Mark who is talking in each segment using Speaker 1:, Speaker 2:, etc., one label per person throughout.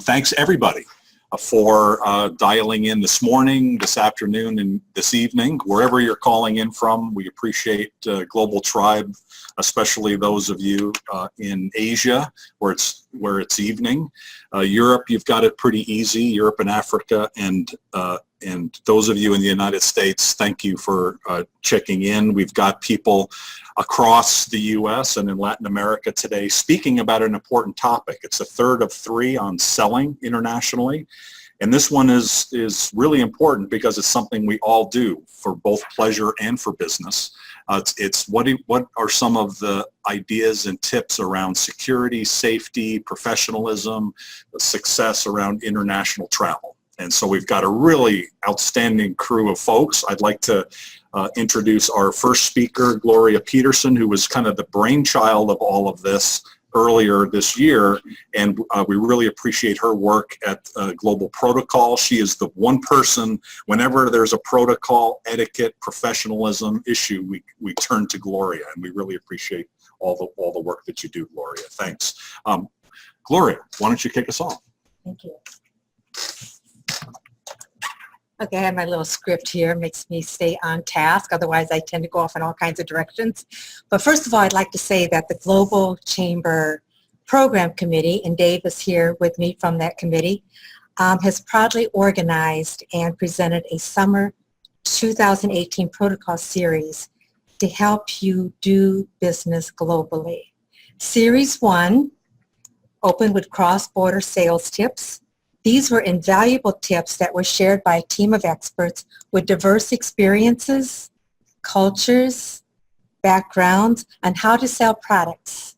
Speaker 1: thanks everybody for dialing in this morning, this afternoon, and this evening, wherever you're calling in from. We appreciate Global Tribe, especially those of you in Asia where it's evening. Europe, you've got it pretty easy, Europe and Africa, and those of you in the United States, thank you for checking in. We've got people across the U.S. and in Latin America today speaking about an important topic. It's a third of three on selling internationally. And this one is really important because it's something we all do for both pleasure and for business. It's what are some of the ideas and tips around security, safety, professionalism, success around international travel. And so we've got a really outstanding crew of folks. I'd like to introduce our first speaker, Gloria Petersen, who was kind of the brainchild of all of this earlier this year, and we really appreciate her work at Global Protocol. She is the one person, whenever there's a protocol, etiquette, professionalism issue, we turn to Gloria, and we really appreciate all the work that you do, Gloria. Thanks. Gloria, why don't you kick us off?
Speaker 2: Thank you. Okay, I have my little script here, makes me stay on task, otherwise I tend to go off in all kinds of directions. But first of all, I'd like to say that the Global Chamber Program Committee, and Dave is here with me from that committee, has proudly organized and presented a summer 2018 protocol series to help you do business globally. Series 1 opened with cross-border sales tips. These were invaluable tips that were shared by a team of experts with diverse experiences, cultures, backgrounds on how to sell products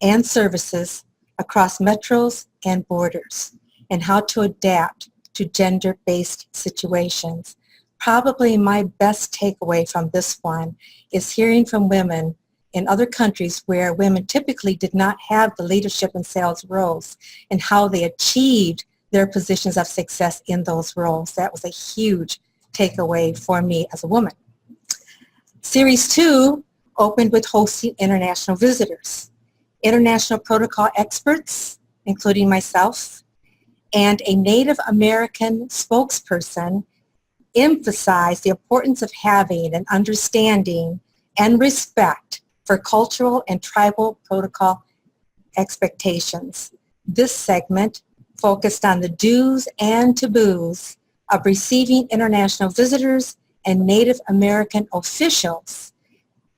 Speaker 2: and services across metros and borders, and how to adapt to gender-based situations. Probably my best takeaway from this one is hearing from women in other countries where women typically did not have the leadership and sales roles, and how they achieved their positions of success in those roles. That was a huge takeaway for me as a woman. Series 2 opened with hosting international visitors, international protocol experts, including myself, and a Native American spokesperson emphasized the importance of having an understanding and respect for cultural and tribal protocol expectations. This segment focused on the do's and taboos of receiving international visitors and Native American officials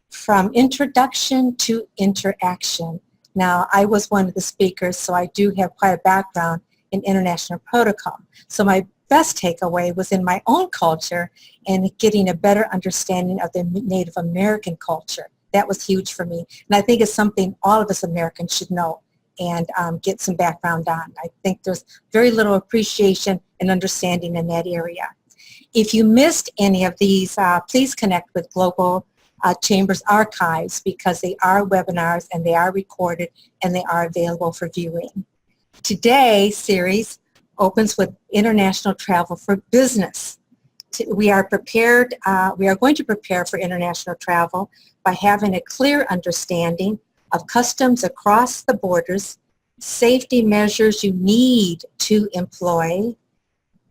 Speaker 2: from introduction to interaction. Now, I was one of the speakers, so I do have quite a background in international protocol. So my best takeaway was in my own culture and getting a better understanding of the Native American culture. That was huge for me. And I think it's something all of us Americans should know and get some background on. I think there's very little appreciation and understanding in that area. If you missed any of these, please connect with Global Chamber's archives, because they are webinars and they are recorded and they are available for viewing. Today's series opens with international travel for business. We are prepared, we are going to prepare for international travel by having a clear understanding of customs across the borders, safety measures you need to employ,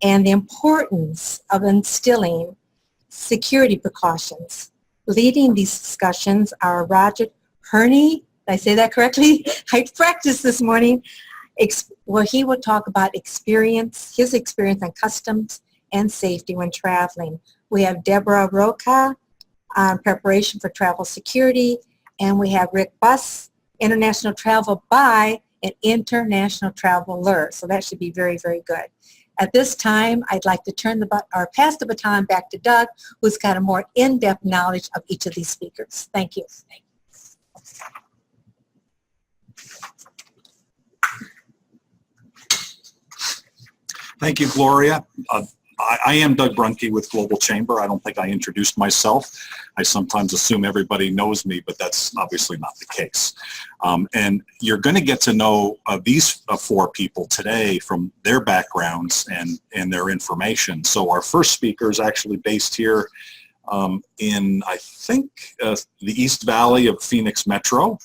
Speaker 2: and the importance of instilling security precautions. Leading these discussions are Rocha, Hurni, did I say that correctly? I practiced this morning, where he will talk about his experience on customs and safety when traveling. We have Debora Rocha on preparation for travel security, and we have Rick Buss, international travel by an international traveler. So that should be very, very good. At this time, I'd like to pass the baton back to Doug, who's got a more in-depth knowledge of each of these speakers. Thank you.
Speaker 1: Thank you, Gloria. I am Doug Brunke with Global Chamber. I don't think I introduced myself. I sometimes assume everybody knows me, but that's obviously not the case. And you're going to get to know these four people today from their backgrounds and their information. So our first speaker is actually based here in, I think, the East Valley of Phoenix Metro.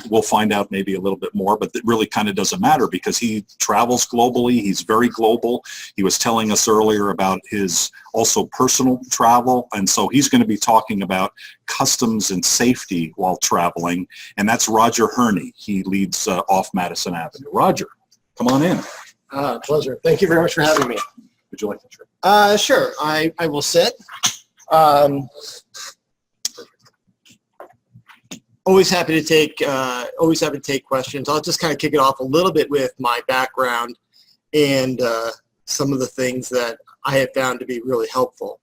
Speaker 1: We'll find out maybe a little bit more, but it really kind of doesn't matter because he travels globally. He's very global. He was telling us earlier about his also personal travel, and so he's going to be talking about customs and safety while traveling, and that's Roger Hurni. He leads off Madison Avenue. Roger, come on in.
Speaker 3: Pleasure. Thank you very much for having me.
Speaker 1: Would you like to try?
Speaker 3: Sure. I will sit. Always happy to take questions. I'll just kind of kick it off a little bit with my background and some of the things that I have found to be really helpful.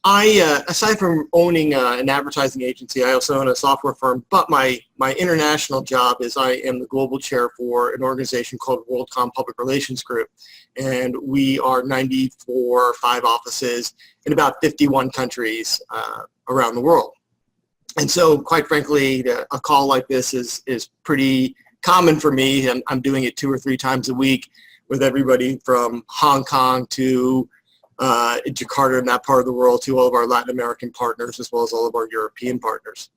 Speaker 3: Aside from owning an advertising agency, I also own a software firm, but my international job is I am the global chair for an organization called WorldCom Public Relations Group, and we are 94, 5 offices in about 51 countries around the world. And so, quite frankly, a call like this is pretty common for me, and I'm doing it 2 or 3 times a week with everybody from Hong Kong to Jakarta in that part of the world to all of our Latin American partners as well as all of our European partners.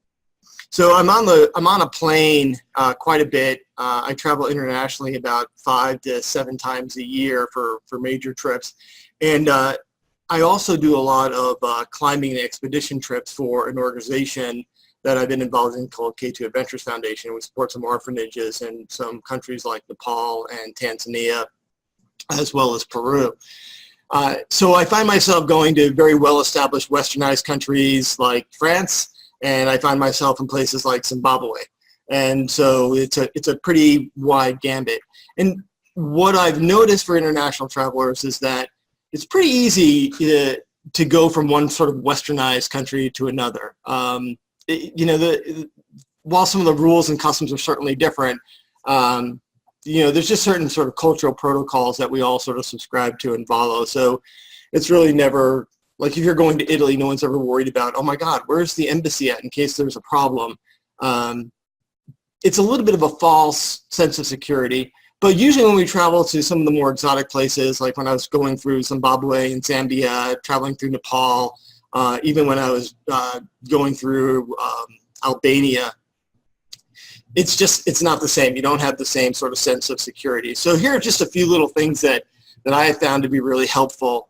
Speaker 3: So I'm on a plane quite a bit. I travel internationally about 5 to 7 times a year for major trips, and I also do a lot of climbing and expedition trips for an organization that I've been involved in called K2 Adventures Foundation. We support some orphanages in some countries like Nepal and Tanzania, as well as Peru. So I find myself going to very well-established westernized countries like France, and I find myself in places like Zimbabwe. And so it's a pretty wide gambit. And what I've noticed for international travelers is that it's pretty easy to go from one sort of westernized country to another. While some of the rules and customs are certainly different, there's just certain sort of cultural protocols that we all sort of subscribe to and follow. So it's really never, like if you're going to Italy, no one's ever worried about, oh my God, where's the embassy at in case there's a problem? It's a little bit of a false sense of security. But usually when we travel to some of the more exotic places, like when I was going through Zimbabwe and Zambia, traveling through Nepal, even when I was going through Albania, it's not the same. You don't have the same sort of sense of security. So here are just a few little things that I have found to be really helpful,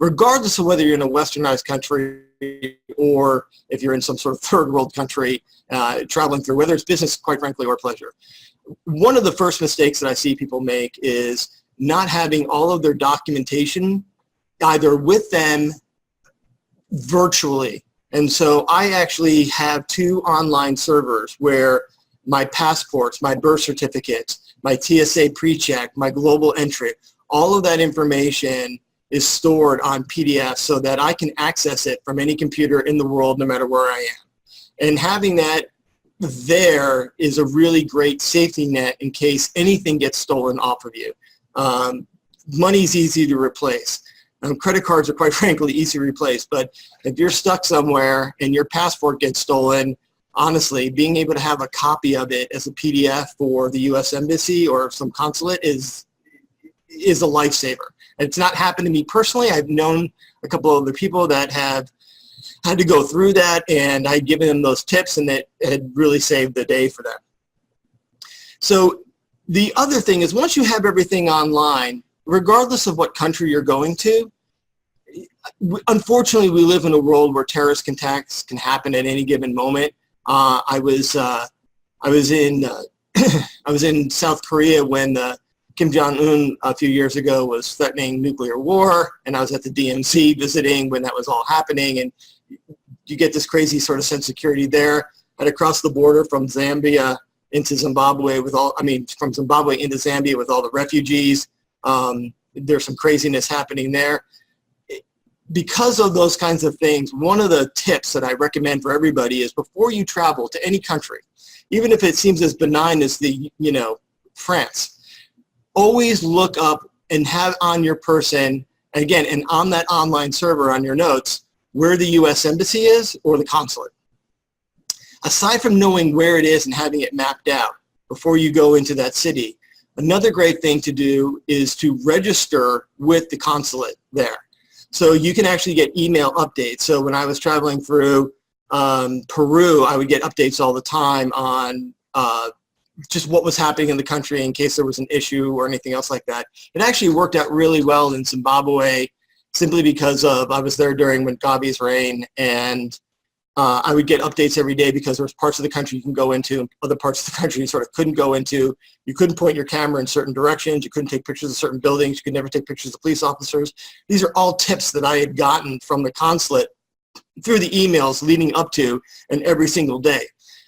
Speaker 3: regardless of whether you're in a westernized country or if you're in some sort of third world country traveling through, whether it's business, quite frankly, or pleasure. One of the first mistakes that I see people make is not having all of their documentation either with them virtually. And so I actually have 2 online servers where my passports, my birth certificates, my TSA pre-check, my global entry, all of that information is stored on PDF so that I can access it from any computer in the world no matter where I am. And having that there is a really great safety net in case anything gets stolen off of you. Money's easy to replace. Credit cards are quite frankly easy to replace, but if you're stuck somewhere and your passport gets stolen, honestly, being able to have a copy of it as a PDF for the U.S. Embassy or some consulate is a lifesaver. It's not happened to me personally. I've known a couple of other people that have had to go through that, and I'd given them those tips, and it had really saved the day for them. So the other thing is once you have everything online, regardless of what country you're going to, unfortunately, we live in a world where terrorist attacks can happen at any given moment. I was in South Korea when Kim Jong-un a few years ago was threatening nuclear war, and I was at the DMZ visiting when that was all happening, and you get this crazy sort of sense of security there. And across the border from Zambia into Zimbabwe from Zimbabwe into Zambia with all the refugees, there's some craziness happening there. Because of those kinds of things, one of the tips that I recommend for everybody is before you travel to any country, even if it seems as benign as France, always look up and have on your person, again, and on that online server on your notes, where the U.S. Embassy is or the consulate. Aside from knowing where it is and having it mapped out before you go into that city, another great thing to do is to register with the consulate there. So you can actually get email updates. So when I was traveling through Peru, I would get updates all the time on just what was happening in the country in case there was an issue or anything else like that. It actually worked out really well in Zimbabwe simply because I was there during Mugabe's reign, and I would get updates every day because there was parts of the country you can go into and other parts of the country you sort of couldn't go into. You couldn't point your camera in certain directions. You couldn't take pictures of certain buildings. You could never take pictures of police officers. These are all tips that I had gotten from the consulate through the emails leading up to and every single day.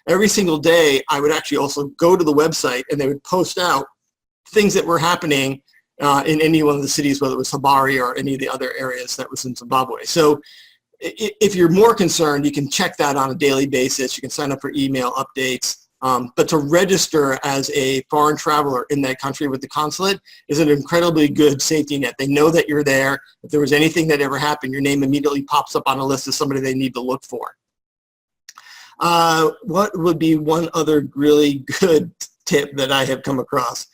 Speaker 3: Every single day, I would actually also go to the website and they would post out things that were happening in any one of the cities, whether it was Habari or any of the other areas that was in Zimbabwe. So if you're more concerned, you can check that on a daily basis. You can sign up for email updates. But to register as a foreign traveler in that country with the consulate is an incredibly good safety net. They know that you're there. If there was anything that ever happened, your name immediately pops up on a list of somebody they need to look for. What would be one other really good tip that I have come across?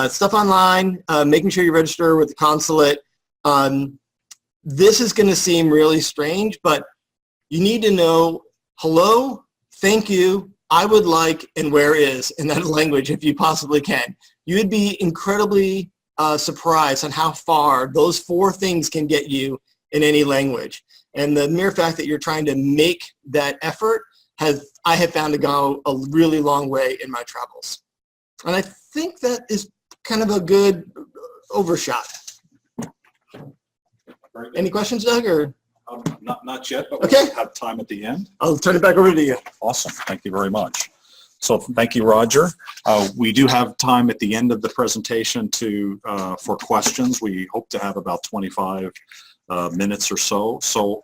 Speaker 3: Stuff online, making sure you register with the consulate. This is going to seem really strange, but you need to know hello, thank you, I would like, and where is in that language if you possibly can. You would be incredibly surprised on how far those 4 things can get you in any language. And the mere fact that you're trying to make that effort I have found to go a really long way in my travels. And I think that is kind of a good overshot. Any questions, Doug? Or?
Speaker 1: Not yet, but
Speaker 3: okay.
Speaker 1: We'll have time at the end.
Speaker 3: I'll turn it back over to you.
Speaker 1: Awesome. Thank you very much. So thank you, Roger. We do have time at the end of the presentation for questions. We hope to have about 25 minutes or so. So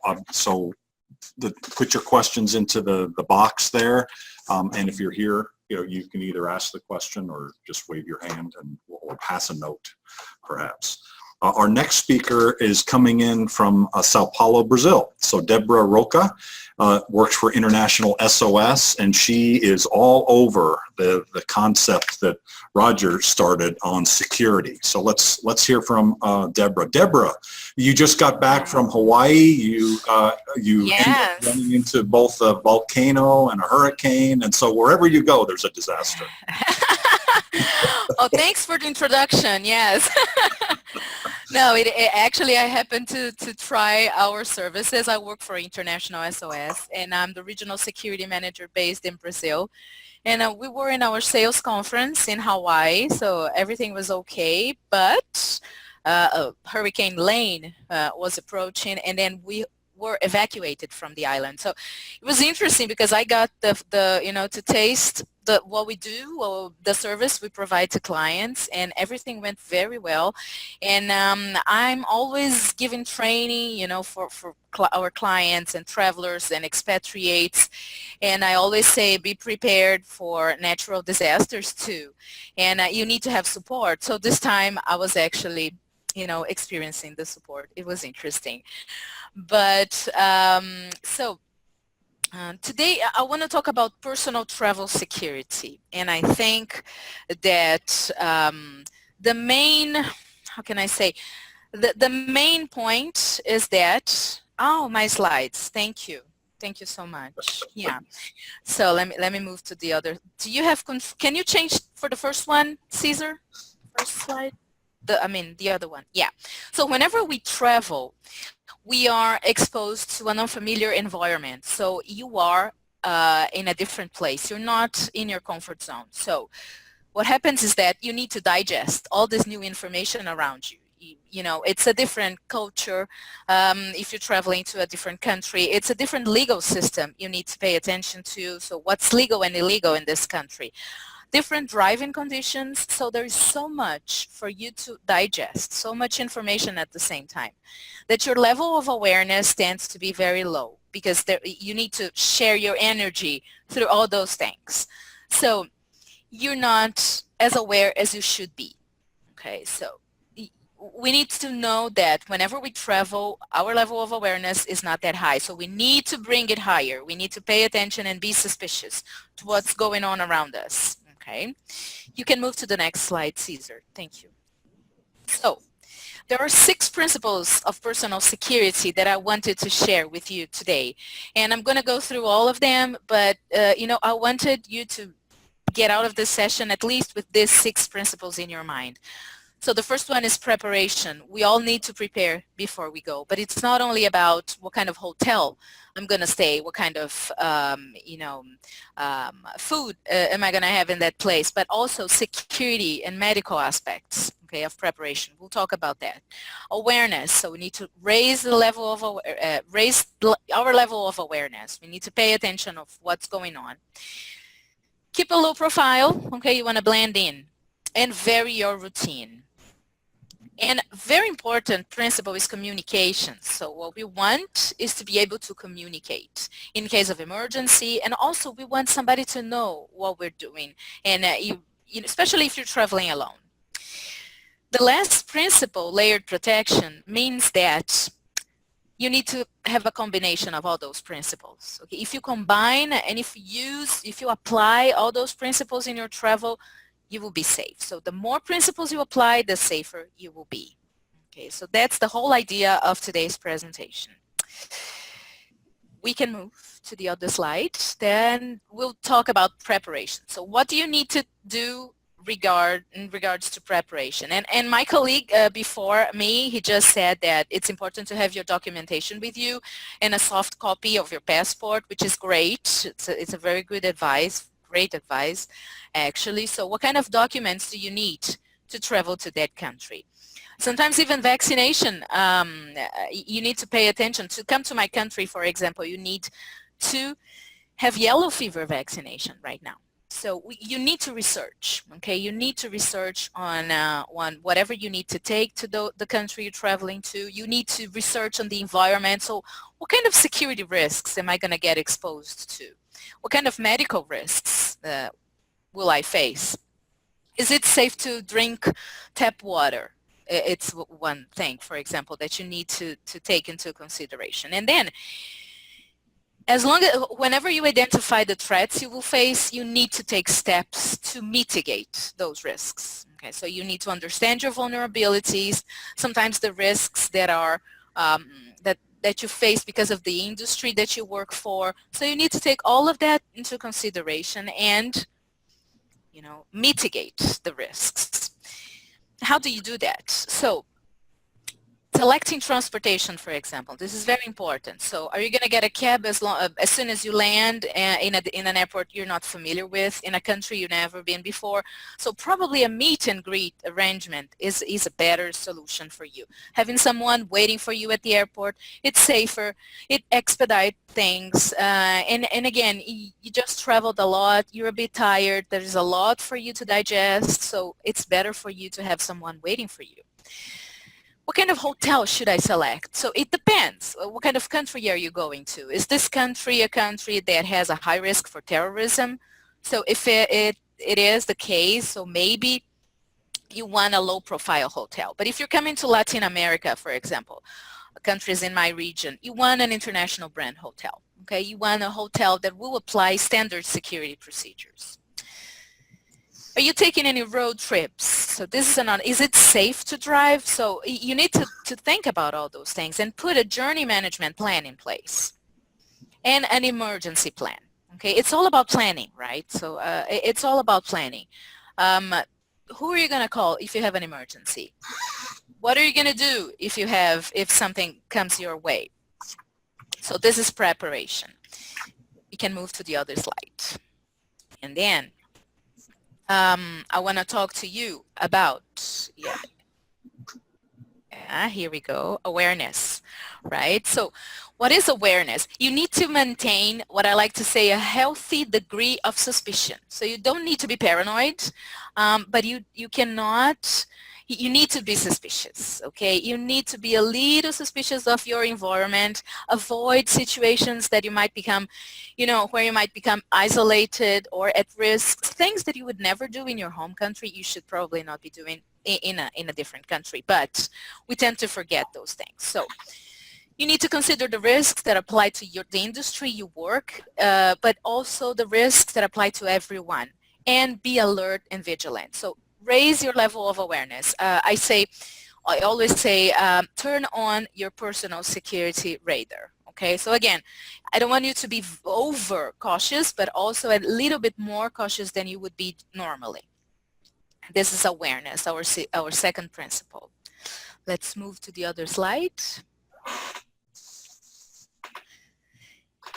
Speaker 1: put your questions into the box there. And if you're here, you can either ask the question or just wave your hand or pass a note, perhaps. Our next speaker is coming in from Sao Paulo, Brazil. So Debora Rocha works for International SOS, and she is all over the concept that Roger started on security. So let's hear from Debora. Debora, you just got back from Hawaii. You
Speaker 4: Yes.
Speaker 1: ended up running into both a volcano and a hurricane, and so wherever you go, there's a disaster.
Speaker 4: Oh, thanks for the introduction. Yes. No, actually, I happened to try our services. I work for International SOS, and I'm the regional security manager based in Brazil. And we were in our sales conference in Hawaii, so everything was okay. But Hurricane Lane was approaching, and then we were evacuated from the island. So it was interesting because I got to taste what we do, the service we provide to clients, and everything went very well. And I'm always giving training, for our clients and travelers and expatriates. And I always say, be prepared for natural disasters too. And you need to have support. So this time I was actually, experiencing the support. It was interesting. But today I want to talk about personal travel security, and I think that the main, the main point is that, my slides, thank you so much. Yeah, so let me move to the other. Do you have, can you change for the first one, Caesar? First slide? The other one, yeah. So whenever we travel, we are exposed to an unfamiliar environment. So you are in a different place. You're not in your comfort zone. So what happens is that you need to digest all this new information around you. It's a different culture. If you're traveling to a different country, it's a different legal system you need to pay attention to. So what's legal and illegal in this country? Different driving conditions, so there is so much for you to digest, so much information at the same time, that your level of awareness tends to be very low because you need to share your energy through all those things. So you're not as aware as you should be. Okay, so we need to know that whenever we travel, our level of awareness is not that high. So we need to bring it higher. We need to pay attention and be suspicious to what's going on around us. Okay, you can move to the next slide, Caesar. Thank you. So There are 6 principles of personal security that I wanted to share with you today. And I'm going to go through all of them, but I wanted you to get out of this session at least with these 6 principles in your mind. So the first one is preparation. We all need to prepare before we go, but it's not only about what kind of hotel I'm going to stay, what kind of food am I going to have in that place, but also security and medical aspects, okay, of preparation. We'll talk about that. Awareness. So we need to raise the level of our level of awareness. We need to pay attention of what's going on. Keep a low profile. Okay, you want to blend in, and vary your routine. And very important principle is communication. So what we want is to be able to communicate in case of emergency, and also we want somebody to know what we're doing, and especially if you're traveling alone. The last principle, layered protection, means that you need to have a combination of all those principles. Okay? If you combine and if you apply all those principles in your travel, you will be safe. So the more principles you apply, the safer you will be. Okay, so that's the whole idea of today's presentation. We can move to the other slide. Then we'll talk about preparation. So what do you need to do in regards to preparation? And my colleague before me, he just said that it's important to have your documentation with you and a soft copy of your passport, which is great. It's a very good advice. Great advice, actually. So what kind of documents do you need to travel to that country? Sometimes even vaccination, you need to pay attention. To come to my country, for example, you need to have yellow fever vaccination right now. So you need to research, okay? You need to research on whatever you need to take to the country you're traveling to. You need to research on the environment. So what kind of security risks am I going to get exposed to? What kind of medical risks will I face? Is it safe to drink tap water? It's one thing, for example, that you need to take into consideration. And then, whenever you identify the threats you will face, you need to take steps to mitigate those risks. Okay, so you need to understand your vulnerabilities, sometimes the risks that are that you face because of the industry that you work for. So you need to take all of that into consideration and, mitigate the risks. How do you do that? So selecting transportation, for example, this is very important. So are you going to get a cab as soon as you land in an airport you're not familiar with, in a country you've never been before? So probably a meet and greet arrangement is a better solution for you. Having someone waiting for you at the airport, it's safer, it expedites things, and again, you just traveled a lot, you're a bit tired, there's a lot for you to digest, so it's better for you to have someone waiting for you. What kind of hotel should I select? So it depends. What kind of country are you going to? Is this country a country that has a high risk for terrorism? So if it is the case, so maybe you want a low profile hotel. But if you're coming to Latin America, for example, countries in my region, you want an international brand hotel. Okay, you want a hotel that will apply standard security procedures. Are you taking any road trips? So this is it safe to drive? So you need to think about all those things and put a journey management plan in place and an emergency plan. Okay, it's all about planning, right? So it's all about planning. Who are you going to call if you have an emergency? What are you going to do if something comes your way? So this is preparation. You can move to the other slide. And then I want to talk to you about, here we go, awareness, right? So what is awareness? You need to maintain what I like to say, a healthy degree of suspicion. So you don't need to be paranoid, but you cannot, you need to be suspicious, okay? You need to be a little suspicious of your environment, avoid situations that you might become, where you might become isolated or at risk, things that you would never do in your home country, you should probably not be doing in a different country, but we tend to forget those things. So you need to consider the risks that apply to the industry you work, but also the risks that apply to everyone, and be alert and vigilant. So raise your level of awareness. I say I always say turn on your personal security radar. Okay, so again, I don't want you to be over cautious, but also a little bit more cautious than you would be normally. This is awareness, our second principle. Let's move to the other slide.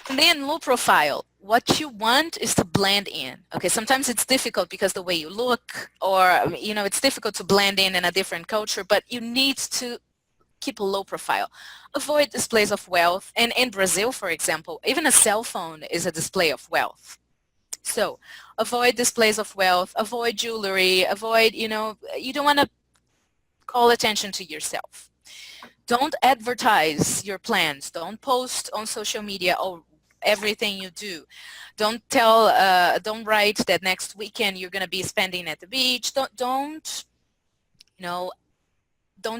Speaker 4: And then low profile. What you want is to blend in. Okay, sometimes it's difficult because the way you look, or it's difficult to blend in a different culture, but you need to keep a low profile. Avoid displays of wealth. And in Brazil, for example, even a cell phone is a display of wealth. So avoid displays of wealth, avoid jewelry, avoid, you don't want to call attention to yourself. Don't advertise your plans. Don't post on social media or everything you do. Don't write that next weekend you're going to be spending at the beach. Don't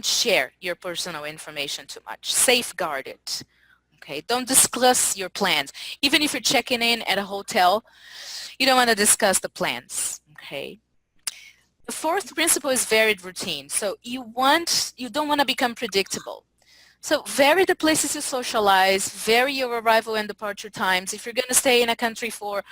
Speaker 4: share your personal information too much. Safeguard it. Okay, don't discuss your plans. Even if you're checking in at a hotel, you don't want to discuss the plans. Okay. The fourth principle is varied routine. So you don't want to become predictable. So vary the places you socialize, vary your arrival and departure times. If you're going to stay in a country for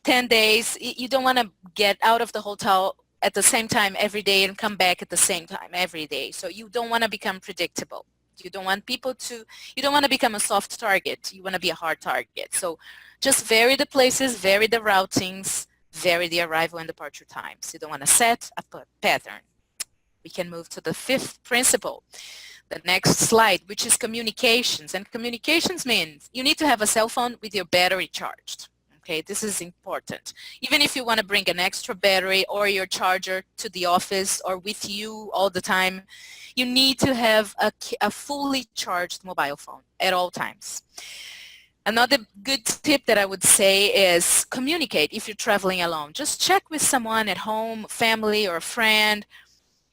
Speaker 4: 10 days, you don't want to get out of the hotel at the same time every day and come back at the same time every day. So you don't want to become predictable. You don't want you don't want to become a soft target. You want to be a hard target. So just vary the places, vary the routings, vary the arrival and departure times. You don't want to set a pattern. We can move to the fifth principle, the next slide, which is communications. And communications means you need to have a cell phone with your battery charged. Okay, this is important. Even if you want to bring an extra battery or your charger to the office or with you all the time, you need to have a fully charged mobile phone at all times. Another good tip that I would say is communicate if you're traveling alone. Just check with someone at home, family or a friend.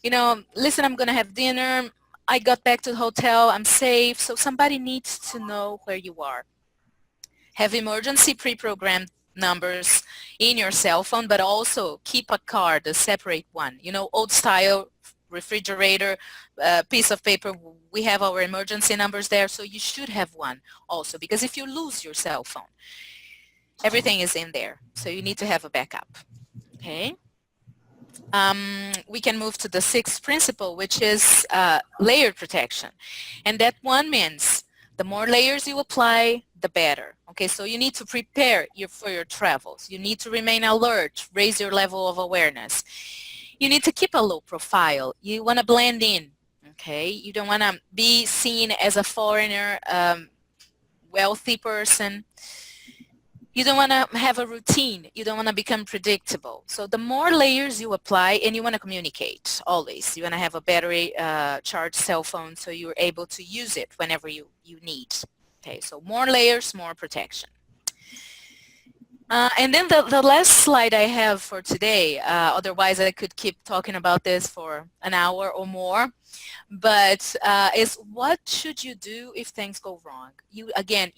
Speaker 4: Listen, I'm going to have dinner. I got back to the hotel. I'm safe. So somebody needs to know where you are. Have emergency pre-programmed numbers in your cell phone, but also keep a card, a separate one. Old style refrigerator, piece of paper. We have our emergency numbers there, so you should have one also, because if you lose your cell phone, everything is in there. So you need to have a backup. Okay. We can move to the sixth principle, which is layered protection. And that one means the more layers you apply, the better. Okay, so you need to prepare for your travels. You need to remain alert, raise your level of awareness. You need to keep a low profile. You want to blend in, okay? You don't want to be seen as a foreigner, wealthy person. You don't want to have a routine. You don't want to become predictable. So the more layers you apply, and you want to communicate always. You want to have a battery charged cell phone so you're able to use it whenever you need. Okay, so more layers, more protection. And then the last slide I have for today, otherwise I could keep talking about this for an hour or more, but is what should you do if things go wrong? You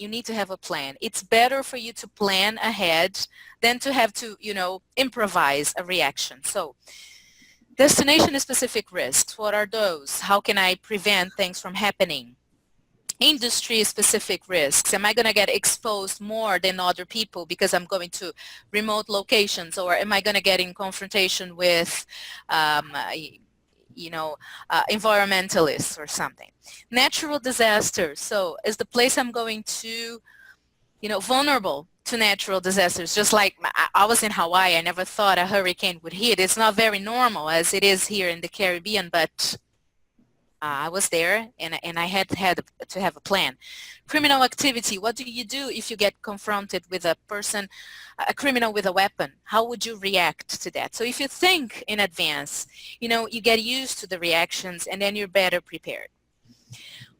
Speaker 4: need to have a plan. It's better for you to plan ahead than to have to, improvise a reaction. So destination-specific risks, what are those? How can I prevent things from happening? Industry-specific risks. Am I going to get exposed more than other people because I'm going to remote locations, or am I going to get in confrontation with, environmentalists or something? Natural disasters. So is the place I'm going to, vulnerable to natural disasters? Just like I was in Hawaii, I never thought a hurricane would hit. It's not very normal as it is here in the Caribbean, but I was there, and I had to have a plan. Criminal activity. What do you do if you get confronted with a criminal with a weapon? How would you react to that? So if you think in advance, you get used to the reactions, and then you're better prepared.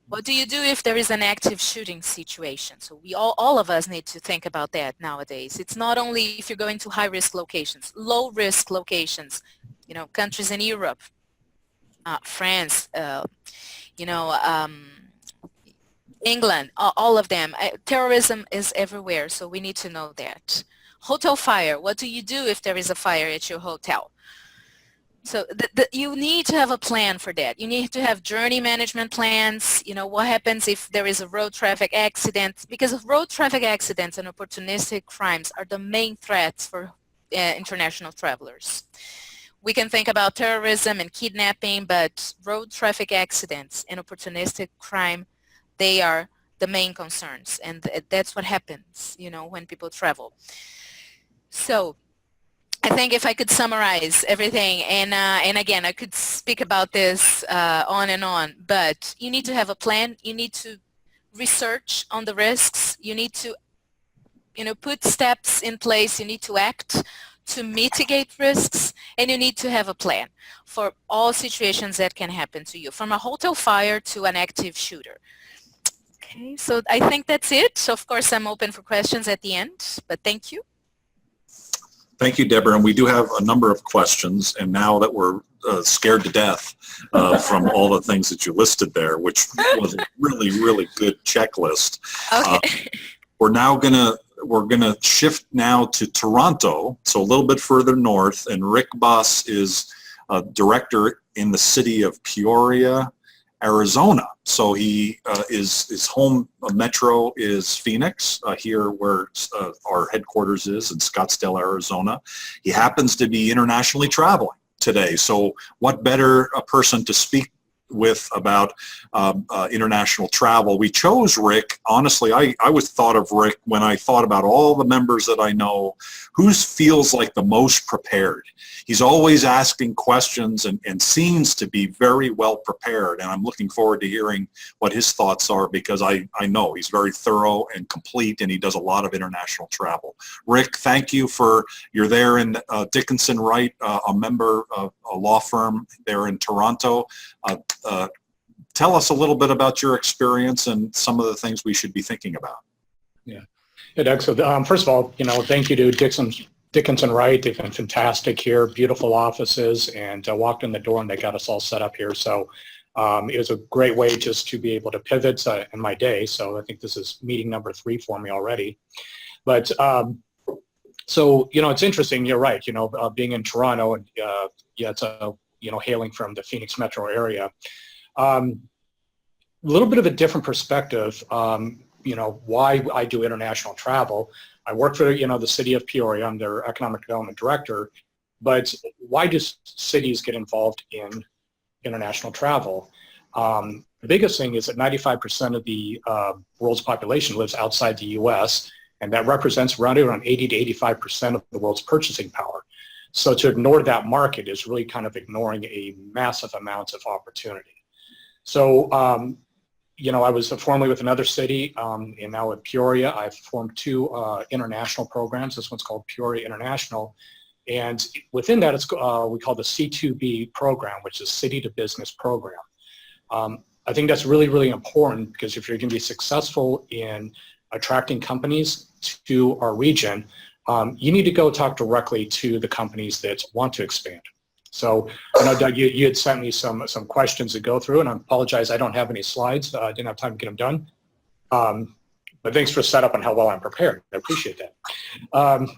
Speaker 4: What do you do if there is an active shooting situation? So we all of us need to think about that nowadays. It's not only if you're going to high-risk locations, low-risk locations, countries in Europe, France, England, all of them. Terrorism is everywhere, so we need to know that. Hotel fire. What do you do if there is a fire at your hotel? So you need to have a plan for that. You need to have journey management plans. You know, what happens if there is a road traffic accident? Because road traffic accidents and opportunistic crimes are the main threats for international travelers. We can think about terrorism and kidnapping, but road traffic accidents and opportunistic crime, they are the main concerns. And that's what happens, you know, when people travel. So I think if I could summarize everything, and again, I could speak about this on and on, but you need to have a plan. You need to research on the risks. You need to, you know, put steps in place. You need to act to mitigate risks, and you need to have a plan for all situations that can happen to you, from a hotel fire to an active shooter. Okay, so I think that's it. Of course, I'm open for questions at the end, but thank you.
Speaker 1: Thank you, Deborah. And we do have a number of questions. And now that we're scared to death from all the things that you listed there, which was a really, really good checklist.
Speaker 4: Okay.
Speaker 1: We're gonna shift now to Toronto, so a little bit further north. And Rick Boss is a director in the city of Peoria, Arizona. So he his home metro is Phoenix, here where our headquarters is in Scottsdale, Arizona. He happens to be internationally traveling today. So what better a person to speak with about international travel? We chose Rick. Honestly, I was thought of Rick when I thought about all the members that I know, who feels like the most prepared. He's always asking questions and seems to be very well prepared. And I'm looking forward to hearing what his thoughts are, because I know he's very thorough and complete, and he does a lot of international travel. Rick, thank you you're there in Dickinson Wright, a member of a law firm there in Toronto. Tell us a little bit about your experience and some of the things we should be thinking about.
Speaker 5: Yeah, excellent. First of all, you know, thank you to Dickinson Wright. They've been fantastic here, beautiful offices, and I walked in the door and they got us all set up here. So it was a great way just to be able to pivot in my day. So I think this is meeting number 3 for me already. But so, you know, it's interesting. You're right. You know, being in Toronto, and yeah, it's you know, hailing from the Phoenix metro area. A little bit of a different perspective, you know, why I do international travel. I work for, you know, the city of Peoria. I'm their economic development director. But why do cities get involved in international travel? The biggest thing is that 95% of the world's population lives outside the U.S., and that represents around 80 to 85% of the world's purchasing power. So to ignore that market is really kind of ignoring a massive amount of opportunity. So, you know, I was formerly with another city, and now at Peoria. I've formed 2 international programs. This one's called Peoria International. And within that, it's we call the C2B program, which is City to Business Program. I think that's really, really important, because if you're going to be successful in attracting companies to our region, you need to go talk directly to the companies that want to expand. So I know, Doug, you had sent me some questions to go through, and I apologize I don't have any slides. I didn't have time to get them done. But thanks for setup and how well I'm prepared. I appreciate that.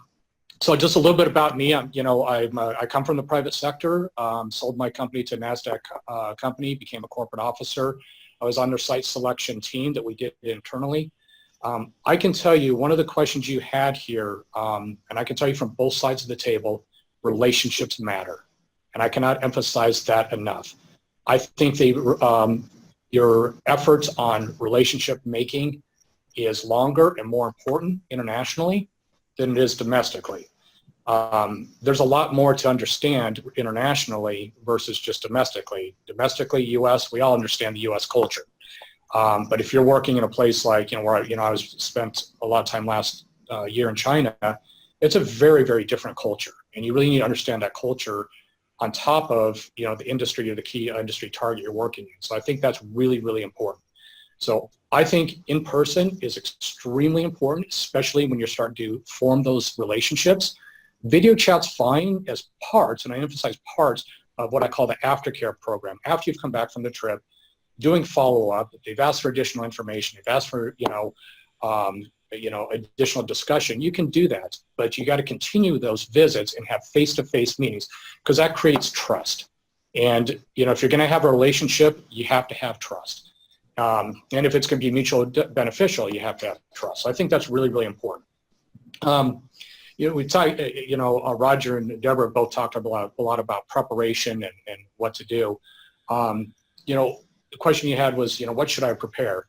Speaker 5: So just a little bit about me. You know, I come from the private sector, sold my company to a NASDAQ company, became a corporate officer. I was on their site selection team that we did internally. I can tell you one of the questions you had here, and I can tell you from both sides of the table, relationships matter. And I cannot emphasize that enough. I think your efforts on relationship making is longer and more important internationally than it is domestically. There's a lot more to understand internationally versus just domestically. Domestically, U.S., we all understand the U.S. culture. But if you're working in a place like, you know, where I spent a lot of time last year in China, it's a very, very different culture. And you really need to understand that culture on top of, you know, the industry or the key industry target you're working in. So I think that's really, really important. So I think in person is extremely important, especially when you're starting to form those relationships. Video chat's fine as parts, and I emphasize parts of what I call the aftercare program. After you've come back from the trip, doing follow-up, they've asked for additional information, they've asked for, you know, additional discussion, you can do that. But you got to continue those visits and have face-to-face meetings, because that creates trust. And, if you're going to have a relationship, you have to have trust. And if it's going to be mutually beneficial, you have to have trust. So I think that's really, really important. We talk, Roger and Debora both talked a lot about preparation and what to do. The question you had was, what should I prepare?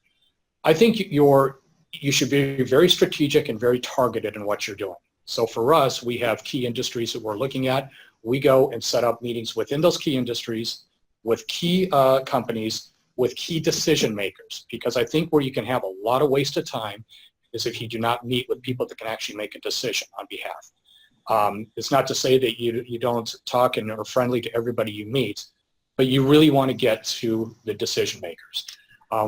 Speaker 5: I think you should be very strategic and very targeted in what you're doing. So for us, we have key industries that we're looking at. We go and set up meetings within those key industries with key companies, with key decision makers, because I think where you can have a lot of wasted time is if you do not meet with people that can actually make a decision on behalf. It's not to say that you don't talk and are friendly to everybody you meet, but you really want to get to the decision makers.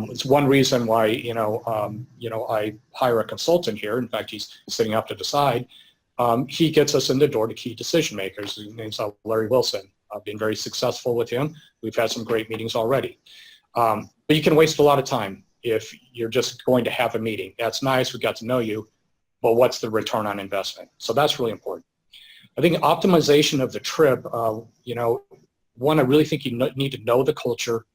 Speaker 5: It's one reason why, I hire a consultant here. In fact, he's sitting up to the side. He gets us in the door to key decision makers. His name's Larry Wilson. I've been very successful with him. We've had some great meetings already. But you can waste a lot of time if you're just going to have a meeting. That's nice, we got to know you, but what's the return on investment? So that's really important. I think optimization of the trip, one, I really think you need to know the culture,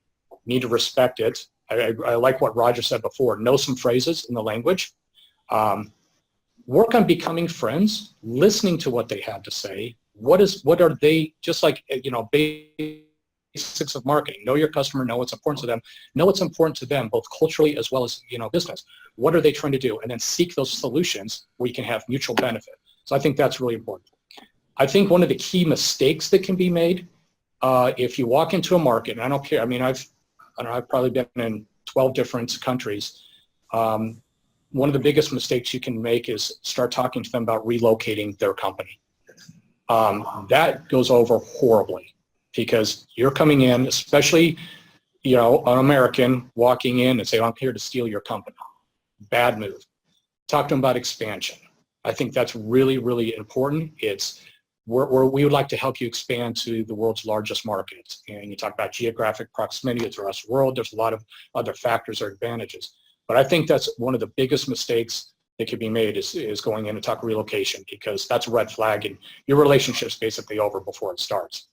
Speaker 5: need to respect it. I like what Roger said before, know some phrases in the language. Work on becoming friends, listening to what they have to say. What are they, just like, basics of marketing. Know your customer, know what's important to them, know what's important to them, both culturally as well as, business. What are they trying to do? And then seek those solutions where you can have mutual benefit. So I think that's really important. I think one of the key mistakes that can be made, if you walk into a market, and I don't care, I've probably been in 12 different countries. One of the biggest mistakes you can make is start talking to them about relocating their company. That goes over horribly, because you're coming in, especially, an American walking in and say, I'm here to steal your company. Bad move. Talk to them about expansion. I think that's really, really important. It's where we would like to help you expand to the world's largest market. And you talk about geographic proximity to the rest of the world. There's a lot of other factors or advantages. But I think that's one of the biggest mistakes that could be made is going in and talk relocation, because that's a red flag and your relationship's basically over before it starts.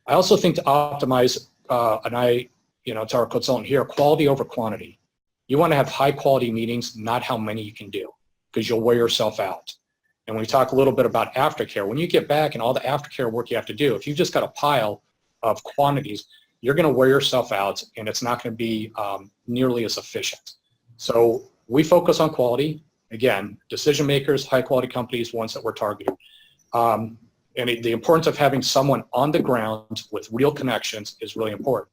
Speaker 5: I also think to optimize, to our consultant here, quality over quantity. You want to have high quality meetings, not how many you can do, because you'll wear yourself out. And when we talk a little bit about aftercare, when you get back and all the aftercare work you have to do, if you've just got a pile of quantities, you're going to wear yourself out and it's not going to be nearly as efficient. So we focus on quality. Again, decision makers, high quality companies, ones that we're targeting. And the importance of having someone on the ground with real connections is really important.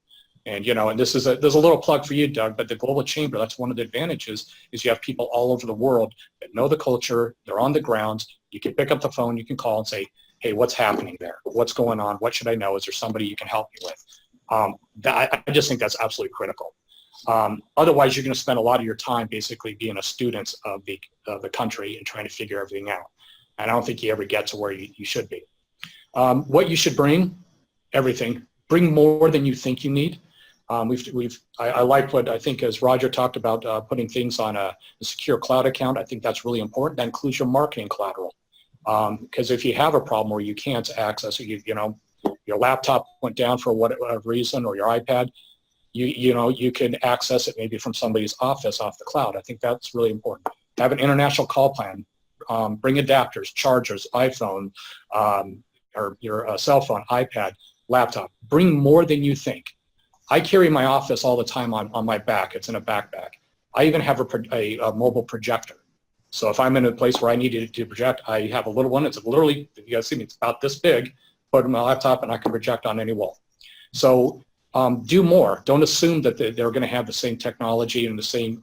Speaker 5: And, and there's a little plug for you, Doug, but the Global Chamber, that's one of the advantages, is you have people all over the world that know the culture, they're on the ground, you can pick up the phone, you can call and say, hey, what's happening there? What's going on? What should I know? Is there somebody you can help me with? I just think that's absolutely critical. Otherwise, you're going to spend a lot of your time basically being a student of the country and trying to figure everything out. And I don't think you ever get to where you should be. What you should bring, everything. Bring more than you think you need. I like what I think, as Roger talked about, putting things on a secure cloud account. I think that's really important. That includes your marketing collateral. Because if you have a problem where you can't access it, your laptop went down for whatever reason, or your iPad, you can access it maybe from somebody's office off the cloud. I think that's really important. Have an international call plan. Bring adapters, chargers, iPhone, or your cell phone, iPad, laptop. Bring more than you think. I carry my office all the time on my back. It's in a backpack. I even have a mobile projector. So if I'm in a place where I need to project, I have a little one. It's literally, if you guys see me, it's about this big. Put it in my laptop and I can project on any wall. So do more. Don't assume that they're going to have the same technology and the same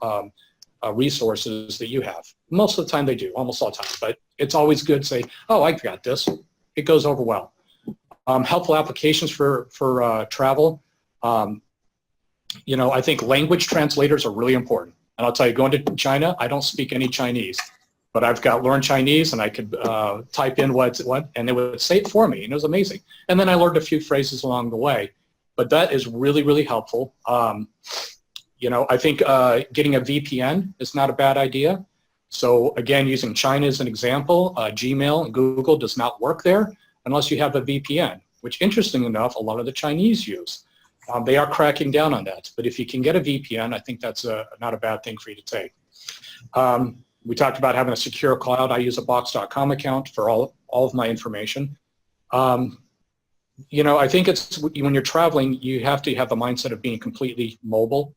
Speaker 5: resources that you have. Most of the time they do, almost all the time. But it's always good to say, oh, I've got this. It goes over well. Helpful applications for travel. I think language translators are really important. And I'll tell you, going to China, I don't speak any Chinese, but I've got learned Chinese and I could type in what, and it would say it for me, and it was amazing. And then I learned a few phrases along the way, but that is really, really helpful. I think getting a VPN is not a bad idea. So again, using China as an example, Gmail and Google does not work there unless you have a VPN, which interesting enough, a lot of the Chinese use. They are cracking down on that. But if you can get a VPN, I think that's not a bad thing for you to take. We talked about having a secure cloud. I use a box.com account for all of my information. You know, I think it's when you're traveling, you have to have the mindset of being completely mobile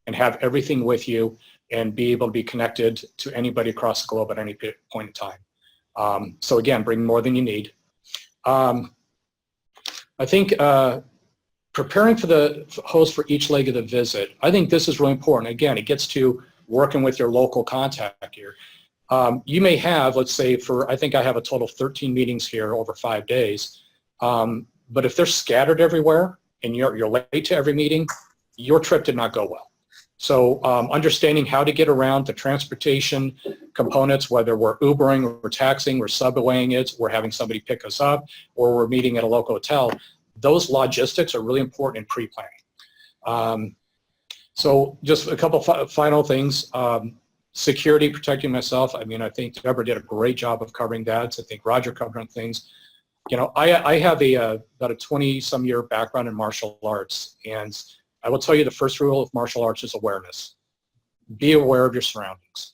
Speaker 5: and have everything with you and be able to be connected to anybody across the globe at any point in time. So again, bring more than you need. I think preparing for the host for each leg of the visit, I think this is really important. Again, it gets to working with your local contact here. You may have, let's say, I think I have a total of 13 meetings here over 5 days. But if they're scattered everywhere and you're late to every meeting, your trip did not go well. So understanding how to get around the transportation components, whether we're Ubering or we're taxing, we're subwaying it, we're having somebody pick us up, or we're meeting at a local hotel, those logistics are really important in pre-planning. So just a couple final things. Security, protecting myself. I mean, I think Debora did a great job of covering that. So I think Roger covered things. You know, I have about a 20-some year background in martial arts, and I will tell you the first rule of martial arts is awareness. Be aware of your surroundings.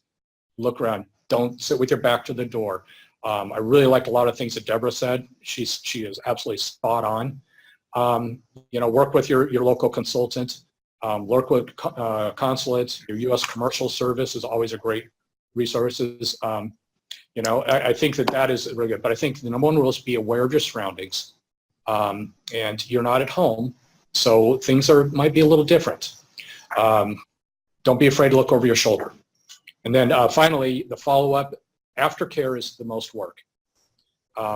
Speaker 5: Look around. Don't sit with your back to the door. I really liked a lot of things that Debora said. She is absolutely spot on. You know, work with your local consultant. Work with consulates. Your U.S. Commercial Service is always a great resource. You know, I think that is really good. But I think the number one rule is be aware of your surroundings. And you're not at home, so things might be a little different. Don't be afraid to look over your shoulder. And then finally, the follow-up. Aftercare is the most work.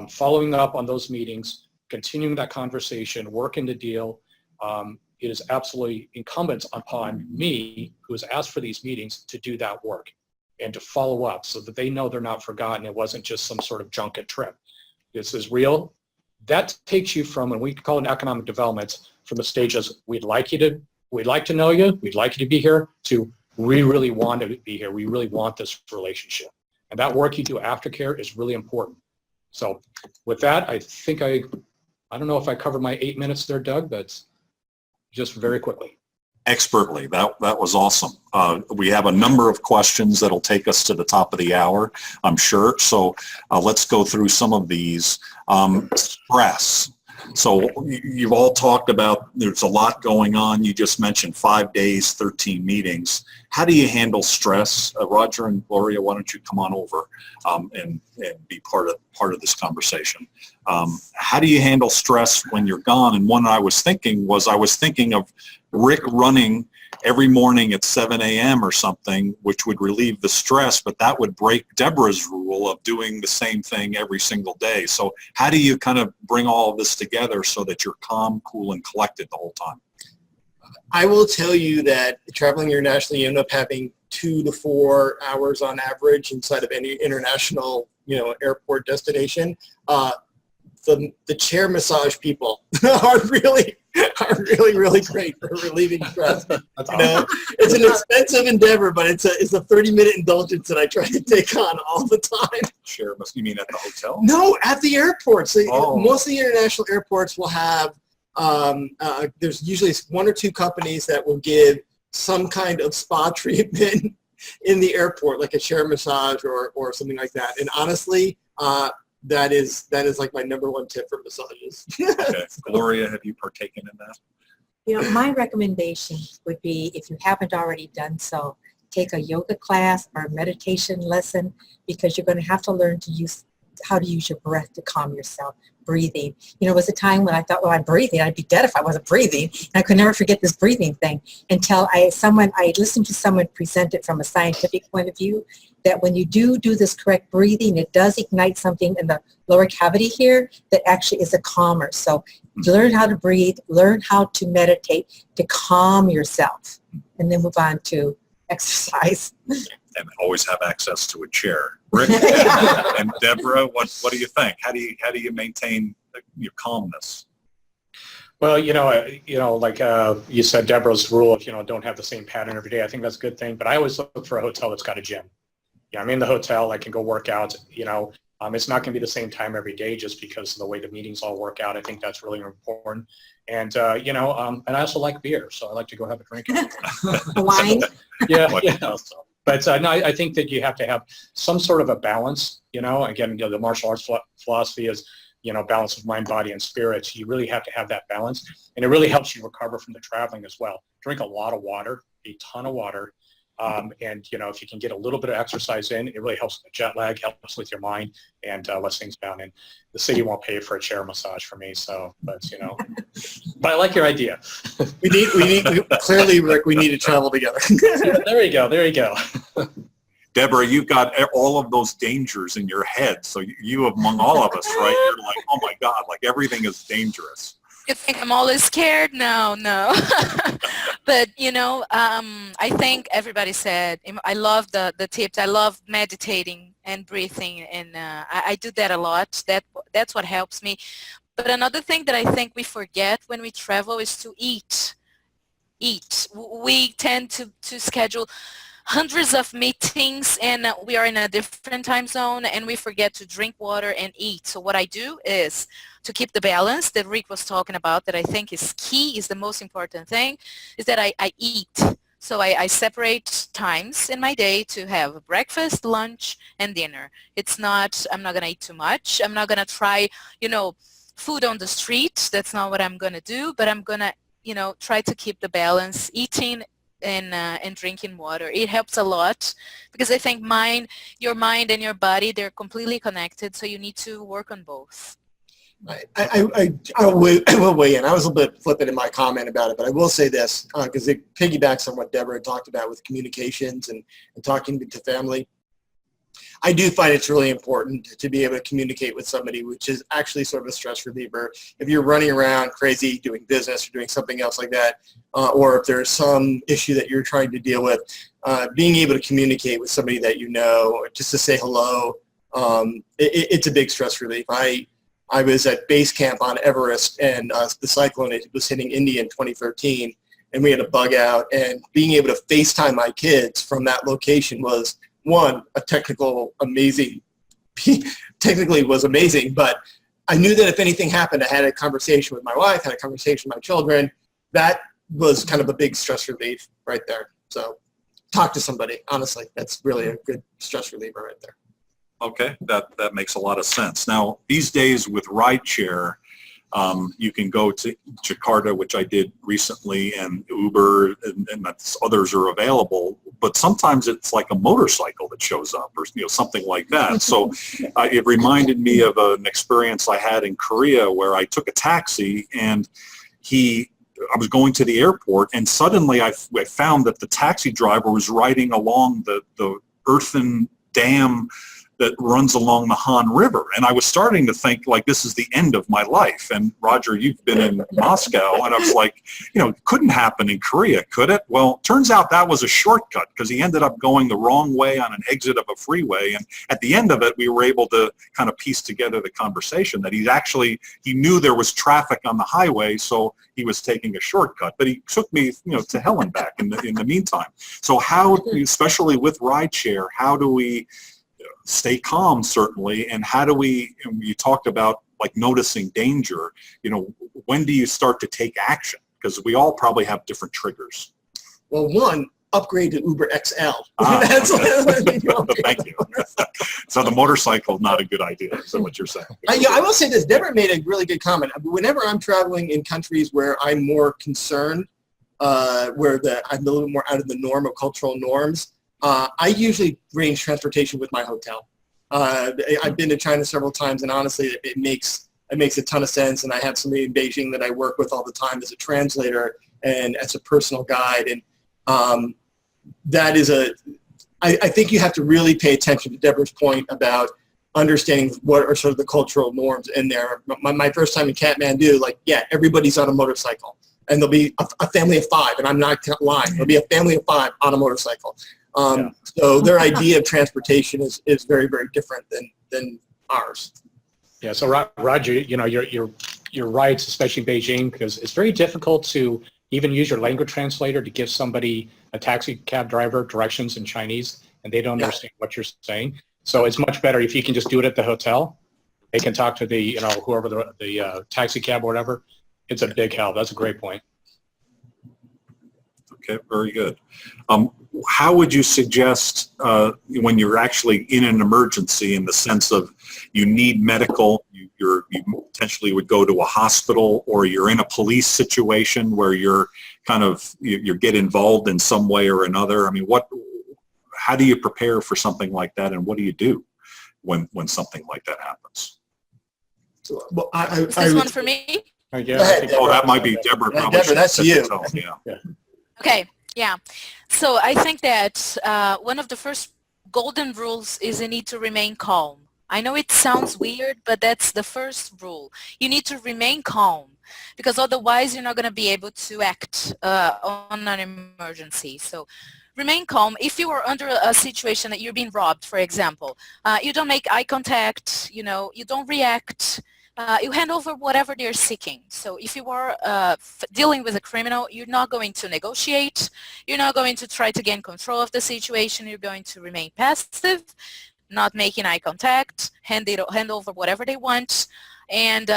Speaker 5: Following up on those meetings, continuing that conversation, working the deal. It is absolutely incumbent upon me, who has asked for these meetings, to do that work and to follow up so that they know they're not forgotten. It wasn't just some sort of junket trip. This is real. That takes you from, and we call it economic development, from the stages we'd like to know you, we'd like you to be here, to we really want to be here. We really want this relationship. And that work you do aftercare is really important. So with that, I think I don't know if I covered my 8 minutes there, Doug, but just very quickly.
Speaker 1: Expertly. That was awesome. We have a number of questions that'll take us to the top of the hour, I'm sure. So let's go through some of these. Stress. So you've all talked about there's a lot going on. You just mentioned 5 days, 13 meetings. How do you handle stress? Roger and Gloria, why don't you come on over and be part of this conversation? How do you handle stress when you're gone? And one I was thinking of Rick running every morning at 7 a.m. or something, which would relieve the stress, but that would break Debora's rule of doing the same thing every single day. So how do you kind of bring all of this together so that you're calm, cool, and collected the whole time?
Speaker 3: I will tell you that traveling internationally, you end up having 2 to 4 hours on average inside of any international, airport destination. The chair massage people are really great for relieving stress. It's an expensive endeavor, but it's a 30-minute indulgence that I try to take on all the time.
Speaker 1: Chair, you mean at the hotel?
Speaker 3: No, at the airport. So most of the international airports will have. There's usually 1 or 2 companies that will give some kind of spa treatment in the airport, like a chair massage or something like that. And honestly, that is like my number 1 tip for massages.
Speaker 1: Okay. Gloria, have you partaken in that?
Speaker 2: My recommendation would be, if you haven't already done so, take a yoga class or a meditation lesson, because you're going to have to learn how to use your breath to calm yourself. Breathing. There was a time when I thought, well, I'm breathing. I'd be dead if I wasn't breathing. And I could never forget this breathing thing until I listened to someone present it from a scientific point of view, that when you do this correct breathing, it does ignite something in the lower cavity here that actually is a calmer. So learn how to breathe, learn how to meditate to calm yourself, and then move on to exercise.
Speaker 1: And always have access to a chair. Rick and Debora, what do you think? How do you maintain your calmness?
Speaker 5: Well, like you said, Debora's rule of, don't have the same pattern every day. I think that's a good thing. But I always look for a hotel that's got a gym. Yeah, I'm in the hotel. I can go work out. It's not going to be the same time every day just because of the way the meetings all work out. I think that's really important. And, and I also like beer, so I like to go have a drink.
Speaker 2: Wine.
Speaker 5: Yeah. But no, I think that you have to have some sort of a balance. Again, the martial arts philosophy is, balance of mind, body, and spirit. You really have to have that balance. And it really helps you recover from the traveling as well. Drink a lot of water, a ton of water. And, if you can get a little bit of exercise in, it really helps with the jet lag, helps with your mind, and lets things down. And the city won't pay for a chair massage for me. So, but I like your idea.
Speaker 3: Clearly, Rick, we need to travel together.
Speaker 5: There you go.
Speaker 1: Deborah, you've got all of those dangers in your head. So you among all of us, right? You're like, oh my God, like everything is dangerous.
Speaker 4: You think I'm always scared? No. But, I think everybody said, I love the tips. I love meditating and breathing, and I do that a lot. That's what helps me. But another thing that I think we forget when we travel is to eat. We tend to schedule hundreds of meetings, and we are in a different time zone, and we forget to drink water and eat. So what I do is to keep the balance that Rick was talking about, that I think is key, is the most important thing, is that I eat. So I separate times in my day to have breakfast, lunch, and dinner. I'm not going to eat too much. I'm not going to try, food on the street. That's not what I'm going to do, but I'm going to, try to keep the balance, eating and drinking water. It helps a lot because I think your mind and your body, they're completely connected, so you need to work on both.
Speaker 3: I will weigh in. I was a little bit flippant in my comment about it, but I will say this because it piggybacks on what Debora talked about with communications and talking to family. I do find it's really important to be able to communicate with somebody, which is actually sort of a stress reliever. If you're running around crazy doing business or doing something else like that, or if there's some issue that you're trying to deal with, being able to communicate with somebody that you know, or just to say hello, it's a big stress relief. I was at base camp on Everest, and the cyclone was hitting India in 2013, and we had a bug out, and being able to FaceTime my kids from that location was, one, technically was amazing, but I knew that if anything happened, I had a conversation with my wife, had a conversation with my children. That was kind of a big stress relief right there. So talk to somebody, honestly. That's really a good stress reliever right there.
Speaker 1: Okay, that makes a lot of sense. Now, these days with rideshare, you can go to Jakarta, which I did recently, and Uber and others are available. But sometimes it's like a motorcycle that shows up, or something like that. So it reminded me of an experience I had in Korea where I took a taxi, and I was going to the airport, and suddenly I found that the taxi driver was riding along the earthen dam that runs along the Han River. And I was starting to think, like, this is the end of my life. And Roger, you've been in Moscow, and I was like, it couldn't happen in Korea, could it? Well, turns out that was a shortcut, because he ended up going the wrong way on an exit of a freeway. And at the end of it, we were able to kind of piece together the conversation that he knew there was traffic on the highway, so he was taking a shortcut. But he took me, to hell and back in the meantime. So how, especially with rideshare, how do we stay calm, certainly, and you talked about like noticing danger, when do you start to take action? Because we all probably have different triggers.
Speaker 3: Well, one, upgrade to Uber XL.
Speaker 1: Thank you. So the motorcycle, not a good idea, is that what you're saying?
Speaker 3: I will say this, Debora made a really good comment. Whenever I'm traveling in countries where I'm more concerned, where I'm a little bit more out of the norm of cultural norms, I usually arrange transportation with my hotel. I've been to China several times, and honestly, it makes a ton of sense. And I have somebody in Beijing that I work with all the time as a translator and as a personal guide. And that is I think you have to really pay attention to Debora's point about understanding what are sort of the cultural norms in there. My first time in Kathmandu, everybody's on a motorcycle, and there'll be a family of 5, and I'm not lying. There'll be a family of 5 on a motorcycle. So their idea of transportation is very, very different than ours.
Speaker 5: Yeah. So Roger, you're right, especially Beijing, because it's very difficult to even use your language translator to give somebody, a taxi cab driver, directions in Chinese. and they don't
Speaker 3: Yeah.
Speaker 5: understand what you're saying. So it's much better if you can just do it at the hotel. They can talk to the, you know, whoever the taxi cab or whatever. It's a big help. That's a great point.
Speaker 1: Okay, very good. How would you suggest when you're actually in an emergency, in the sense of you need medical, you potentially would go to a hospital, or you're in a police situation where you're kind of, you get involved in some way or another? I mean, how do you prepare for something like that, and what do you do when something like that happens?
Speaker 3: Well,
Speaker 4: Is this one for me?
Speaker 5: Yeah,
Speaker 3: Go ahead,
Speaker 5: I think-
Speaker 1: Oh, that might be Deborah.
Speaker 3: Yeah,
Speaker 1: Probably
Speaker 3: Deborah, that's
Speaker 1: should
Speaker 3: you.
Speaker 1: tell, yeah.
Speaker 4: Okay, yeah. So I think that one of the first golden rules is you need to remain calm. I know it sounds weird, but that's the first rule. You need to remain calm, because otherwise you're not going to be able to act on an emergency. So remain calm. If you are under a situation that you're being robbed, for example, you don't make eye contact, you know, you don't react. You hand over whatever they're seeking. So if you are dealing with a criminal, you're not going to negotiate. You're not going to try to gain control of the situation. You're going to remain passive, not making eye contact, hand over whatever they want, and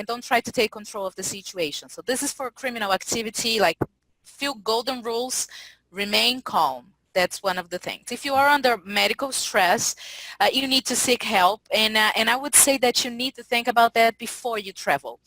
Speaker 4: don't try to take control of the situation. So this is for criminal activity, like few golden rules: remain calm. That's one of the things. If you are under medical stress, you need to seek help, and I would say that you need to think about that before you travel.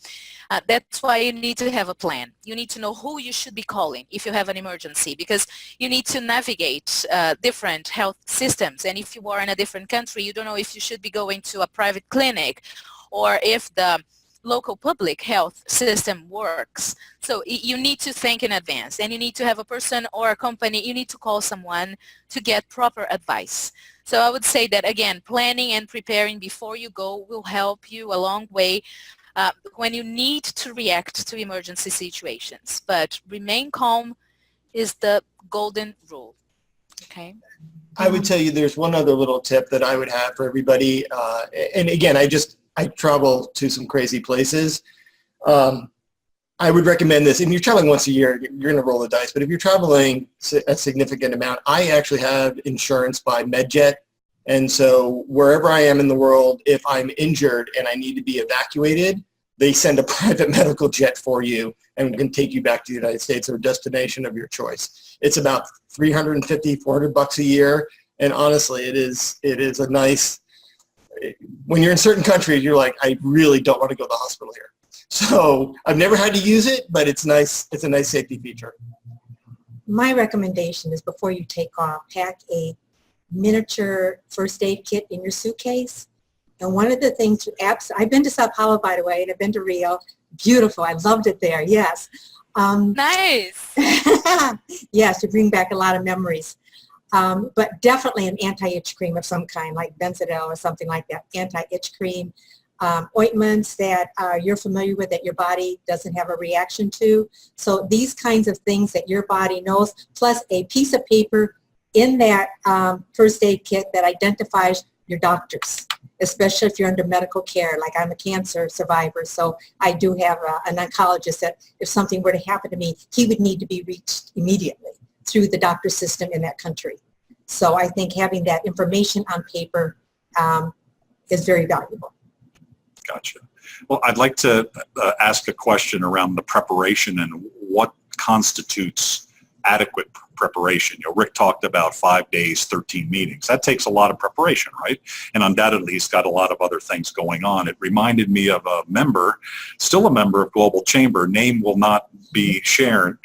Speaker 4: That's why you need to have a plan. You need to know who you should be calling if you have an emergency, because you need to navigate different health systems. And if you are in a different country, you don't know if you should be going to a private clinic or if the local public health system works. So you need to think in advance, and you need to have a person or a company, you need to call someone to get proper advice. So I would say that, again, planning and preparing before you go will help you a long way when you need to react to emergency situations. But remain calm is the golden rule. Okay.
Speaker 3: I would tell you there's one other little tip that I would have for everybody. And again, I travel to some crazy places. I would recommend this. If you're traveling once a year, you're going to roll the dice. But if you're traveling a significant amount, I actually have insurance by MedJet. And so wherever I am in the world, if I'm injured and I need to be evacuated, they send a private medical jet for you and can take you back to the United States or a destination of your choice. It's about $350, $400 a year. And honestly, it is a nice, when you're in certain countries, you're like, I really don't want to go to the hospital here. So I've never had to use it, but it's nice. It's a nice safety feature.
Speaker 2: My recommendation is before you take off, pack a miniature first aid kit in your suitcase. And one of the things, I've been to Sao Paulo, by the way, and I've been to Rio. Beautiful. I loved it there. Yes.
Speaker 4: Nice.
Speaker 2: Yes, to bring back a lot of memories. But definitely an anti-itch cream of some kind, like Benzedil or something like that. Anti-itch cream. Ointments that you're familiar with that your body doesn't have a reaction to. So these kinds of things that your body knows, plus a piece of paper in that first aid kit that identifies your doctors, especially if you're under medical care. Like I'm a cancer survivor, so I do have an oncologist that if something were to happen to me, he would need to be reached immediately through the doctor system in that country. So I think having that information on paper is very valuable.
Speaker 1: Gotcha. Well, I'd like to ask a question around the preparation and what constitutes adequate preparation. You know, Rick talked about 5 days, 13 meetings. That takes a lot of preparation, right? And undoubtedly, he's got a lot of other things going on. It reminded me of a member, still a member of Global Chamber. Name will not be shared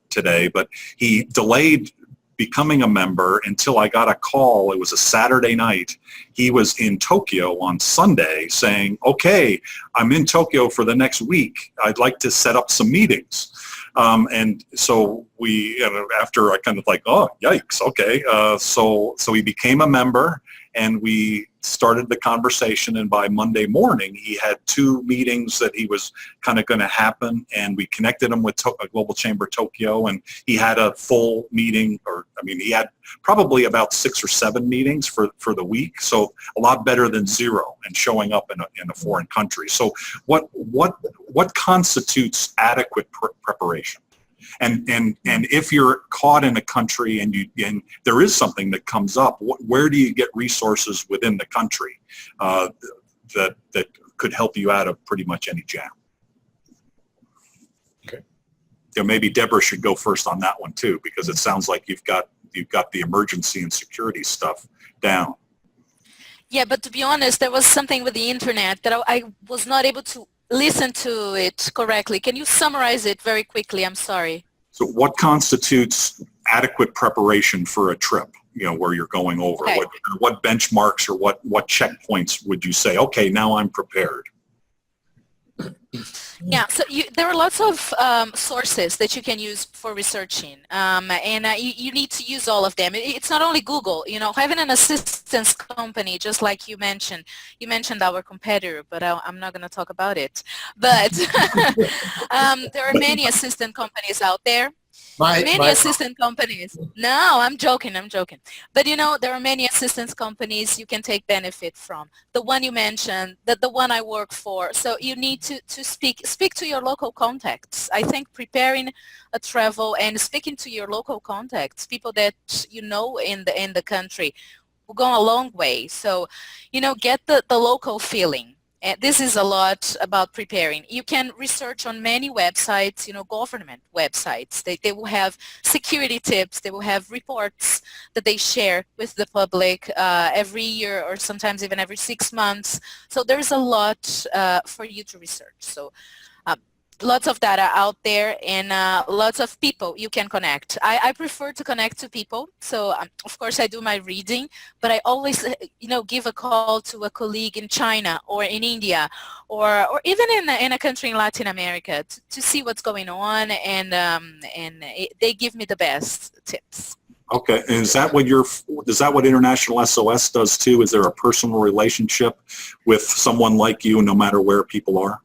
Speaker 1: today, but he delayed becoming a member until I got a call. It was a Saturday night. He was in Tokyo on Sunday saying, okay, I'm in Tokyo for the next week. I'd like to set up some meetings. And so we, after I kind of like, oh, yikes, okay. So he became a member, and we started the conversation, and by Monday morning, he had 2 meetings that he was kind of going to happen, and we connected him with Global Chamber Tokyo, and he had a full meeting, he had probably about 6 or 7 meetings for the week, so a lot better than 0 and showing up in a foreign country. So what constitutes adequate preparation? And if you're caught in a country and there is something that comes up, where do you get resources within the country that could help you out of pretty much any jam?
Speaker 5: Okay.
Speaker 1: Maybe Debora should go first on that one too, because it sounds like you've got the emergency and security stuff down.
Speaker 4: Yeah, but to be honest, there was something with the internet that I was not able to listen to it correctly. Can you summarize it very quickly? I'm sorry.
Speaker 1: So what constitutes adequate preparation for a trip, where you're going over?
Speaker 4: Okay.
Speaker 1: What benchmarks or what checkpoints would you say, okay, now I'm prepared?
Speaker 4: Yeah, so there are lots of sources that you can use for researching, and you need to use all of them. It's not only Google, having an assistance company, just like you mentioned our competitor, but I'm not going to talk about it. But there are many assistant companies out there. Assistant companies. No, I'm joking. But there are many assistance companies you can take benefit from. The one you mentioned, the one I work for. So you need to speak to your local contacts. I think preparing a travel and speaking to your local contacts, people that in the country, will go a long way. So, get the local feeling. And this is a lot about preparing. You can research on many websites, government websites. They will have security tips. They will have reports that they share with the public every year or sometimes even every 6 months. So there's a lot for you to research. So lots of data out there and lots of people you can connect. I prefer to connect to people. So of course I do my reading, but I always give a call to a colleague in China or in India or even in a country in Latin America to see what's going on, and they give me the best tips.
Speaker 1: Okay, and is that what International SOS does too? Is there a personal relationship with someone like you no matter where people are?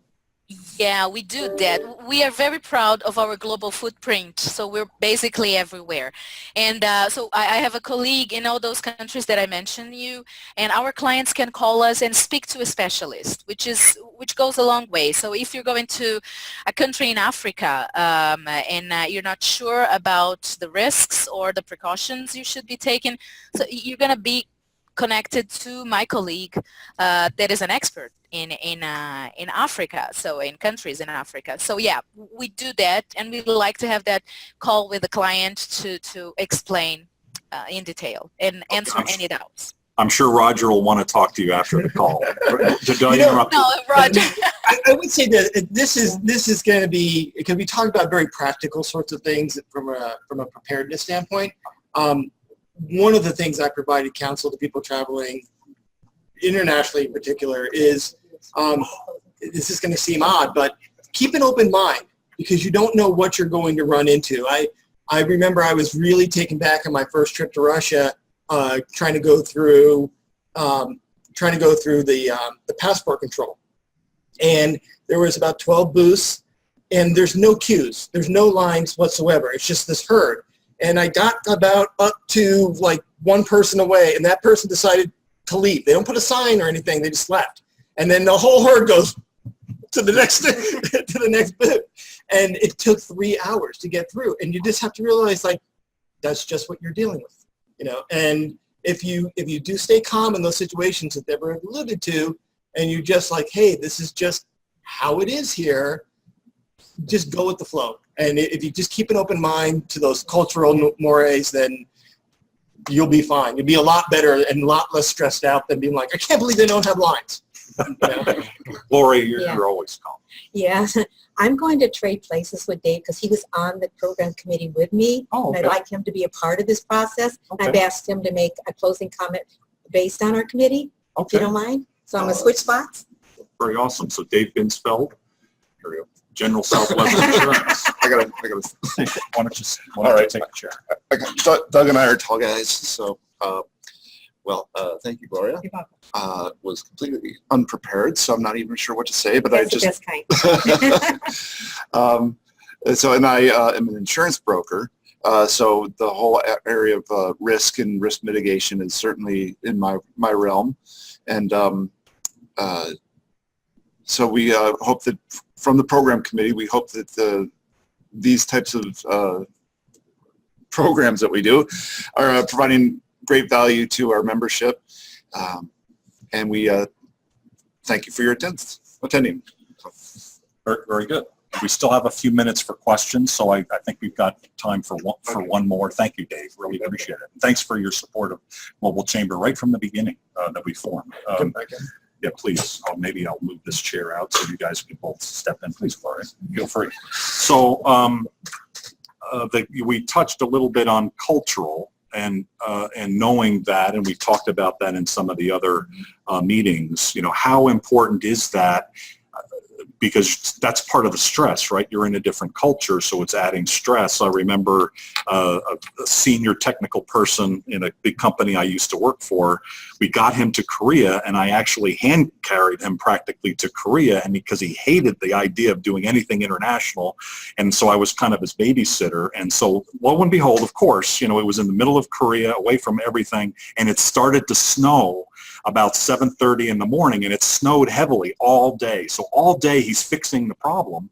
Speaker 4: Yeah, we do that. We are very proud of our global footprint, so we're basically everywhere. And so I have a colleague in all those countries that I mentioned you, and our clients can call us and speak to a specialist, which goes a long way. So if you're going to a country in Africa and you're not sure about the risks or the precautions you should be taking, so you're going to be connected to my colleague that is an expert in Africa, so in countries in Africa. So yeah, we do that, and we like to have that call with the client to explain in detail and answer any doubts.
Speaker 1: I'm sure Roger will want to talk to you after the call. Did I interrupt you?
Speaker 4: No, Roger.
Speaker 3: I would say that this is going to be, it can be talked about very practical sorts of things from a preparedness standpoint. One of the things I provided counsel to people traveling internationally in particular is, this is going to seem odd, but keep an open mind, because you don't know what you're going to run into. I remember I was really taken back on my first trip to Russia, trying to go through the passport control, and there was about 12 booths, and there's no queues, there's no lines whatsoever. It's just this herd. And I got about up to like one person away, and that person decided to leave. They don't put a sign or anything, they just left. And then the whole herd goes to the next to the next booth. And it took 3 hours to get through. And you just have to realize, like, that's just what you're dealing with. And if you do stay calm in those situations that Debora alluded to, and you just like, hey, this is just how it is here, just go with the flow. And if you just keep an open mind to those cultural mores, then you'll be fine. You'll be a lot better and a lot less stressed out than being like, I can't believe they don't have lines.
Speaker 1: Gloria, you're always calm.
Speaker 2: Yeah, I'm going to trade places with Dave because he was on the program committee with me.
Speaker 1: Oh, okay.
Speaker 2: And I'd like him to be a part of this process.
Speaker 1: Okay.
Speaker 2: I've asked him to make a closing comment based on our committee, if you don't mind. So I'm going to switch spots.
Speaker 1: Very awesome. So Dave Binsfeld, here we go. General Southwest Insurance.
Speaker 6: I gotta.
Speaker 1: Why don't you take a chair?
Speaker 6: Doug and I are tall guys, so thank you, Gloria.
Speaker 2: You're welcome.
Speaker 6: Was completely unprepared, so I'm not even sure what to say. But
Speaker 2: That's the best kind.
Speaker 6: And I am an insurance broker, so the whole area of risk and risk mitigation is certainly in my realm, and so we hope that from the program committee, we hope that these types of programs that we do are providing great value to our membership, and we thank you for your attending.
Speaker 1: Very, very good. We still have a few minutes for questions, so I think we've got time for one more. Thank you, Dave. Really appreciate it. And thanks for your support of Mobile Chamber right from the beginning that we formed. Yeah, please. Maybe I'll move this chair out so you guys can both step in. Please, Gloria. Feel free. So we touched a little bit on cultural and knowing that, and we talked about that in some of the other meetings. You know, how important is that? Because that's part of the stress, right? You're in a different culture, so it's adding stress. I remember a senior technical person in a big company I used to work for. We got him to Korea, and I actually hand carried him practically to Korea, and because he hated the idea of doing anything international, and so I was kind of his babysitter. And so, lo and behold, of course, you know, it was in the middle of Korea, away from everything, and it started to snow about 7:30 in the morning, and it snowed heavily all day. So all day he's fixing the problem,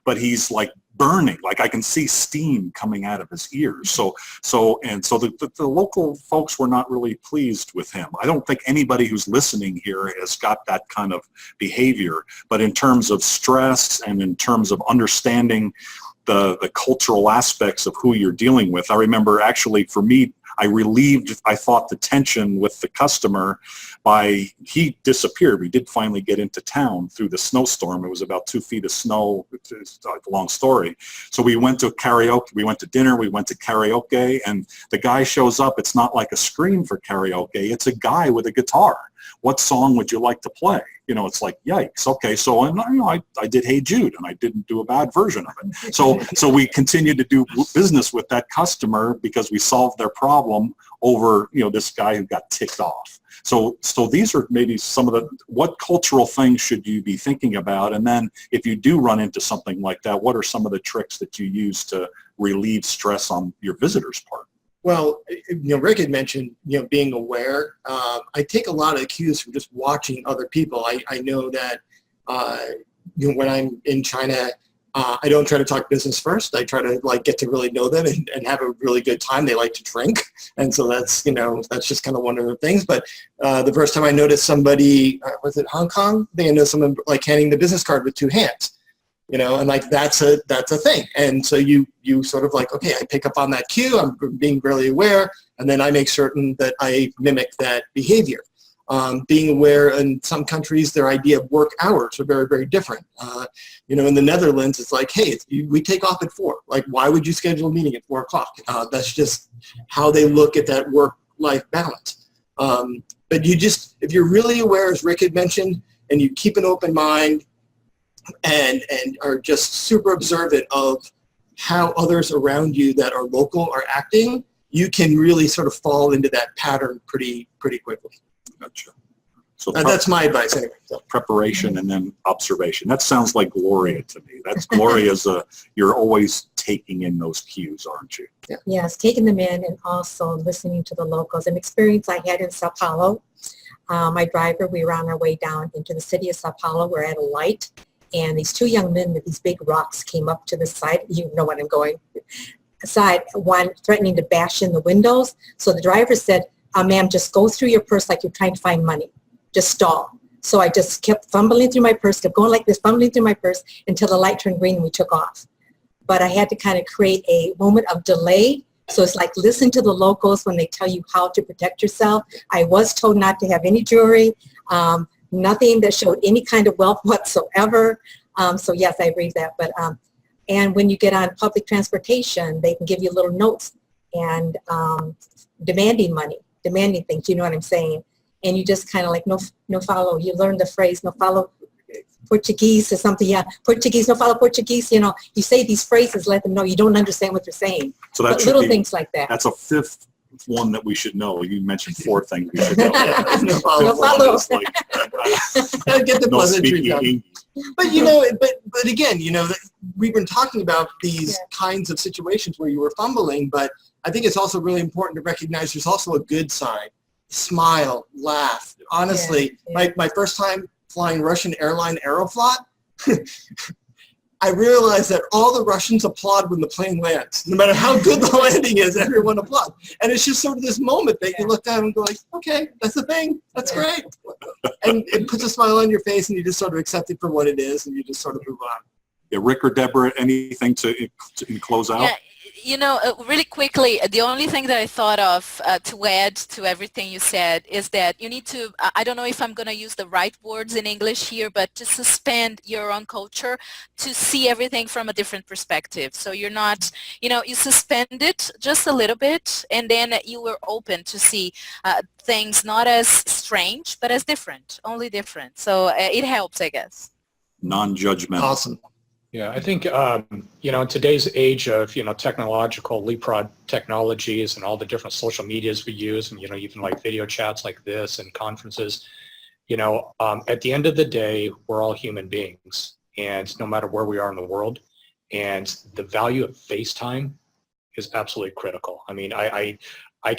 Speaker 1: but he's like burning, like I can see steam coming out of his ears. So the local folks were not really pleased with him. I don't think anybody who's listening here has got that kind of behavior, but in terms of stress and in terms of understanding the cultural aspects of who you're dealing with, I remember actually for me, I thought, the tension with the customer he disappeared. We did finally get into town through the snowstorm. It was about 2 feet of snow. It's a long story. So we went to karaoke. We went to dinner. We went to karaoke, and the guy shows up. It's not like a screen for karaoke. It's a guy with a guitar. What song would you like to play? You know, it's like, yikes. Okay, so and, you know, I did Hey Jude, and I didn't do a bad version of it. So we continued to do business with that customer because we solved their problem over, you know, this guy who got ticked off. So these are maybe some of what cultural things should you be thinking about? And then if you do run into something like that, what are some of the tricks that you use to relieve stress on your visitors' part?
Speaker 3: Well, you know, Rick had mentioned, you know, being aware. I take a lot of cues from just watching other people. I know that, you know, when I'm in China, I don't try to talk business first. I try to like get to really know them and have a really good time. They like to drink. And so that's, you know, that's just kind of one of the things. But the first time I noticed somebody, was it Hong Kong? I think I know someone like handing the business card with 2 hands. You know, and like that's a thing. And so you sort of like, okay, I pick up on that cue, I'm being really aware, and then I make certain that I mimic that behavior. Being aware, in some countries, their idea of work hours are very, very different. You know, in the Netherlands, it's like, hey, we take off at 4. Like, why would you schedule a meeting at 4 o'clock? That's just how they look at that work-life balance. But you just, if you're really aware, as Rick had mentioned, and you keep an open mind, and are just super observant of how others around you that are local are acting, you can really sort of fall into that pattern pretty quickly.
Speaker 1: Gotcha. So
Speaker 3: that's my advice anyway. So.
Speaker 1: Preparation and then observation. That sounds like Gloria to me. That's Gloria's you're always taking in those cues, aren't you?
Speaker 3: Yeah.
Speaker 2: Yes, taking them in and also listening to the locals. An experience I had in Sao Paulo. My driver, we were on our way down into the city of Sao Paulo. We're at a light. And these 2 young men with these big rocks came up to the side. You know what I'm going. Side, one threatening to bash in the windows. So the driver said, ma'am, just go through your purse like you're trying to find money. Just stall. So I just kept fumbling through my purse, kept going like this, fumbling through my purse until the light turned green and we took off. But I had to kind of create a moment of delay. So it's like listen to the locals when they tell you how to protect yourself. I was told not to have any jewelry. Nothing that showed any kind of wealth whatsoever. So yes, I agree with that. But and when you get on public transportation, they can give you little notes and demanding money, demanding things. You know what I'm saying? And you just kind of like no follow. You learn the phrase no follow Portuguese or something. Yeah, Portuguese, no follow Portuguese. You know, you say these phrases, let them know you don't understand what they're saying.
Speaker 1: So that's
Speaker 2: little things like that.
Speaker 1: That's a 5th one that we should know. You mentioned 4 things we should know.
Speaker 3: No follow.
Speaker 1: Like,
Speaker 3: get the
Speaker 1: no
Speaker 3: pleasantry done.
Speaker 1: speaking.
Speaker 3: But you know, but again, you know, we've been talking about these kinds of situations where you were fumbling, but I think it's also really important to recognize there's also a good side. Smile, laugh. Honestly, my first time flying Russian airline Aeroflot, I realized that all the Russians applaud when the plane lands. No matter how good the landing is, everyone applauds. And it's just sort of this moment that you look down and go like, okay, that's the thing. That's great. And it puts a smile on your face and you just sort of accept it for what it is and you just sort of move on.
Speaker 1: Yeah, Rick or Debora, anything to close out?
Speaker 4: Yeah, you know, really quickly, the only thing that I thought of to add to everything you said is that you need to, I don't know if I'm going to use the right words in English here, but to suspend your own culture to see everything from a different perspective. So you're not, you know, you suspend it just a little bit and then you were open to see things not as strange, but as different, only different. So it helps, I guess.
Speaker 1: Non-judgmental.
Speaker 3: Awesome.
Speaker 5: Yeah, I think, you know, in today's age of, you know, technological leapfrog technologies and all the different social medias we use and, you know, even like video chats like this and conferences, you know, at the end of the day, we're all human beings and no matter where we are in the world, and the value of FaceTime is absolutely critical. I mean, I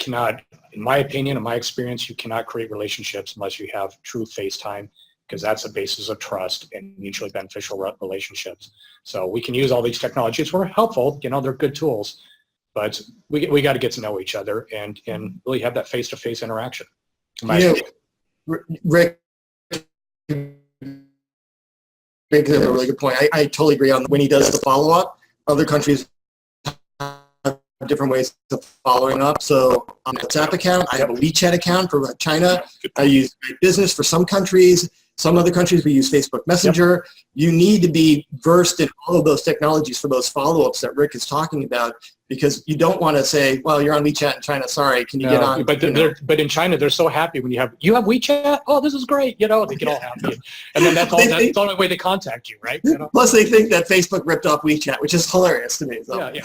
Speaker 5: cannot, in my opinion, in my experience, you cannot create relationships unless you have true FaceTime, because that's a basis of trust and mutually beneficial relationships. So we can use all these technologies. We're helpful, you know, they're good tools, but we got to get to know each other and really have that face-to-face interaction.
Speaker 3: Rick, makes a really good point. I totally agree on when he does the follow-up. Other countries have different ways of following up. So on the WhatsApp account, I have a WeChat account for China. I use my business for some countries. Some other countries, we use Facebook Messenger. Yep. You need to be versed in all of those technologies for those follow-ups that Rick is talking about, because you don't want to say, well, you're on WeChat in China. Sorry, can you get on?
Speaker 5: But in China, they're so happy when you have WeChat? Oh, this is great. You know, they get all happy. And then that's the only way they contact you, right? You know?
Speaker 3: Plus, they think that Facebook ripped off WeChat, which is hilarious to me. So.
Speaker 5: Yeah.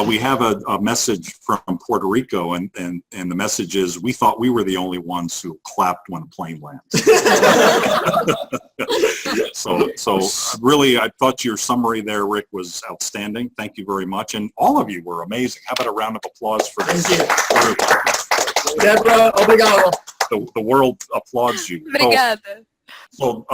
Speaker 1: We have a message from Puerto Rico, and the message is, we thought we were the only ones who clapped when a plane lands. So really, I thought your summary there, Rick, was outstanding. Thank you very much. And all of you were amazing. How about a round of applause for this?
Speaker 3: Debora, obrigado.
Speaker 1: The world applauds you.
Speaker 4: Obrigada.
Speaker 1: So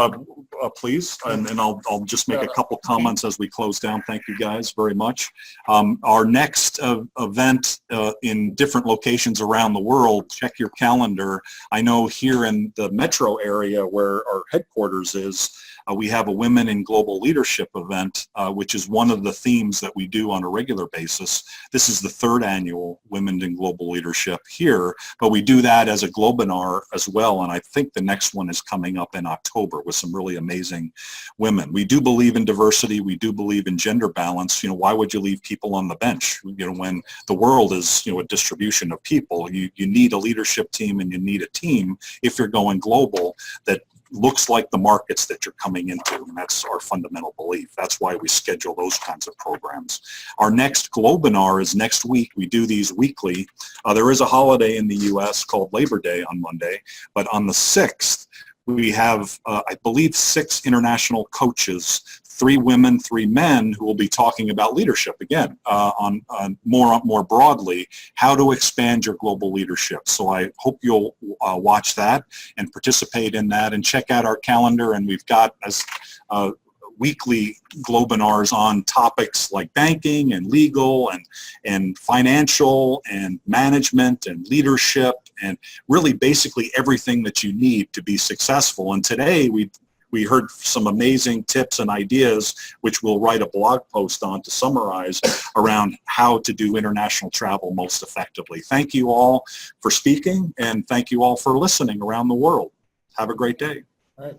Speaker 1: please, and I'll just make a couple comments as we close down. Thank you guys very much. Our next event in different locations around the world, check your calendar. I know here in the metro area where our headquarters is, we have a Women in Global Leadership event, which is one of the themes that we do on a regular basis. This is the 3rd annual Women in Global Leadership here, but we do that as a Globinar as well, and I think the next one is coming up in October with some really amazing women. We do believe in diversity. We do believe in gender balance. You know, why would you leave people on the bench? You know, when the world is, you know, a distribution of people, you need a leadership team and you need a team if you're going global that looks like the markets that you're coming into, and that's our fundamental belief. That's why we schedule those kinds of programs. Our next Globinar is next week. We do these weekly. There is a holiday in the U.S. called Labor Day on Monday, but on the 6th, we have, I believe, 6 international coaches, 3 women, 3 men, who will be talking about leadership again, on more broadly, how to expand your global leadership. So I hope you'll watch that and participate in that, and check out our calendar. And we've got as weekly Globinars on topics like banking and legal and financial and management and leadership, and really basically everything that you need to be successful. And today we heard some amazing tips and ideas, which we'll write a blog post on to summarize around how to do international travel most effectively. Thank you all for speaking, and thank you all for listening around the world. Have a great day.
Speaker 5: All right.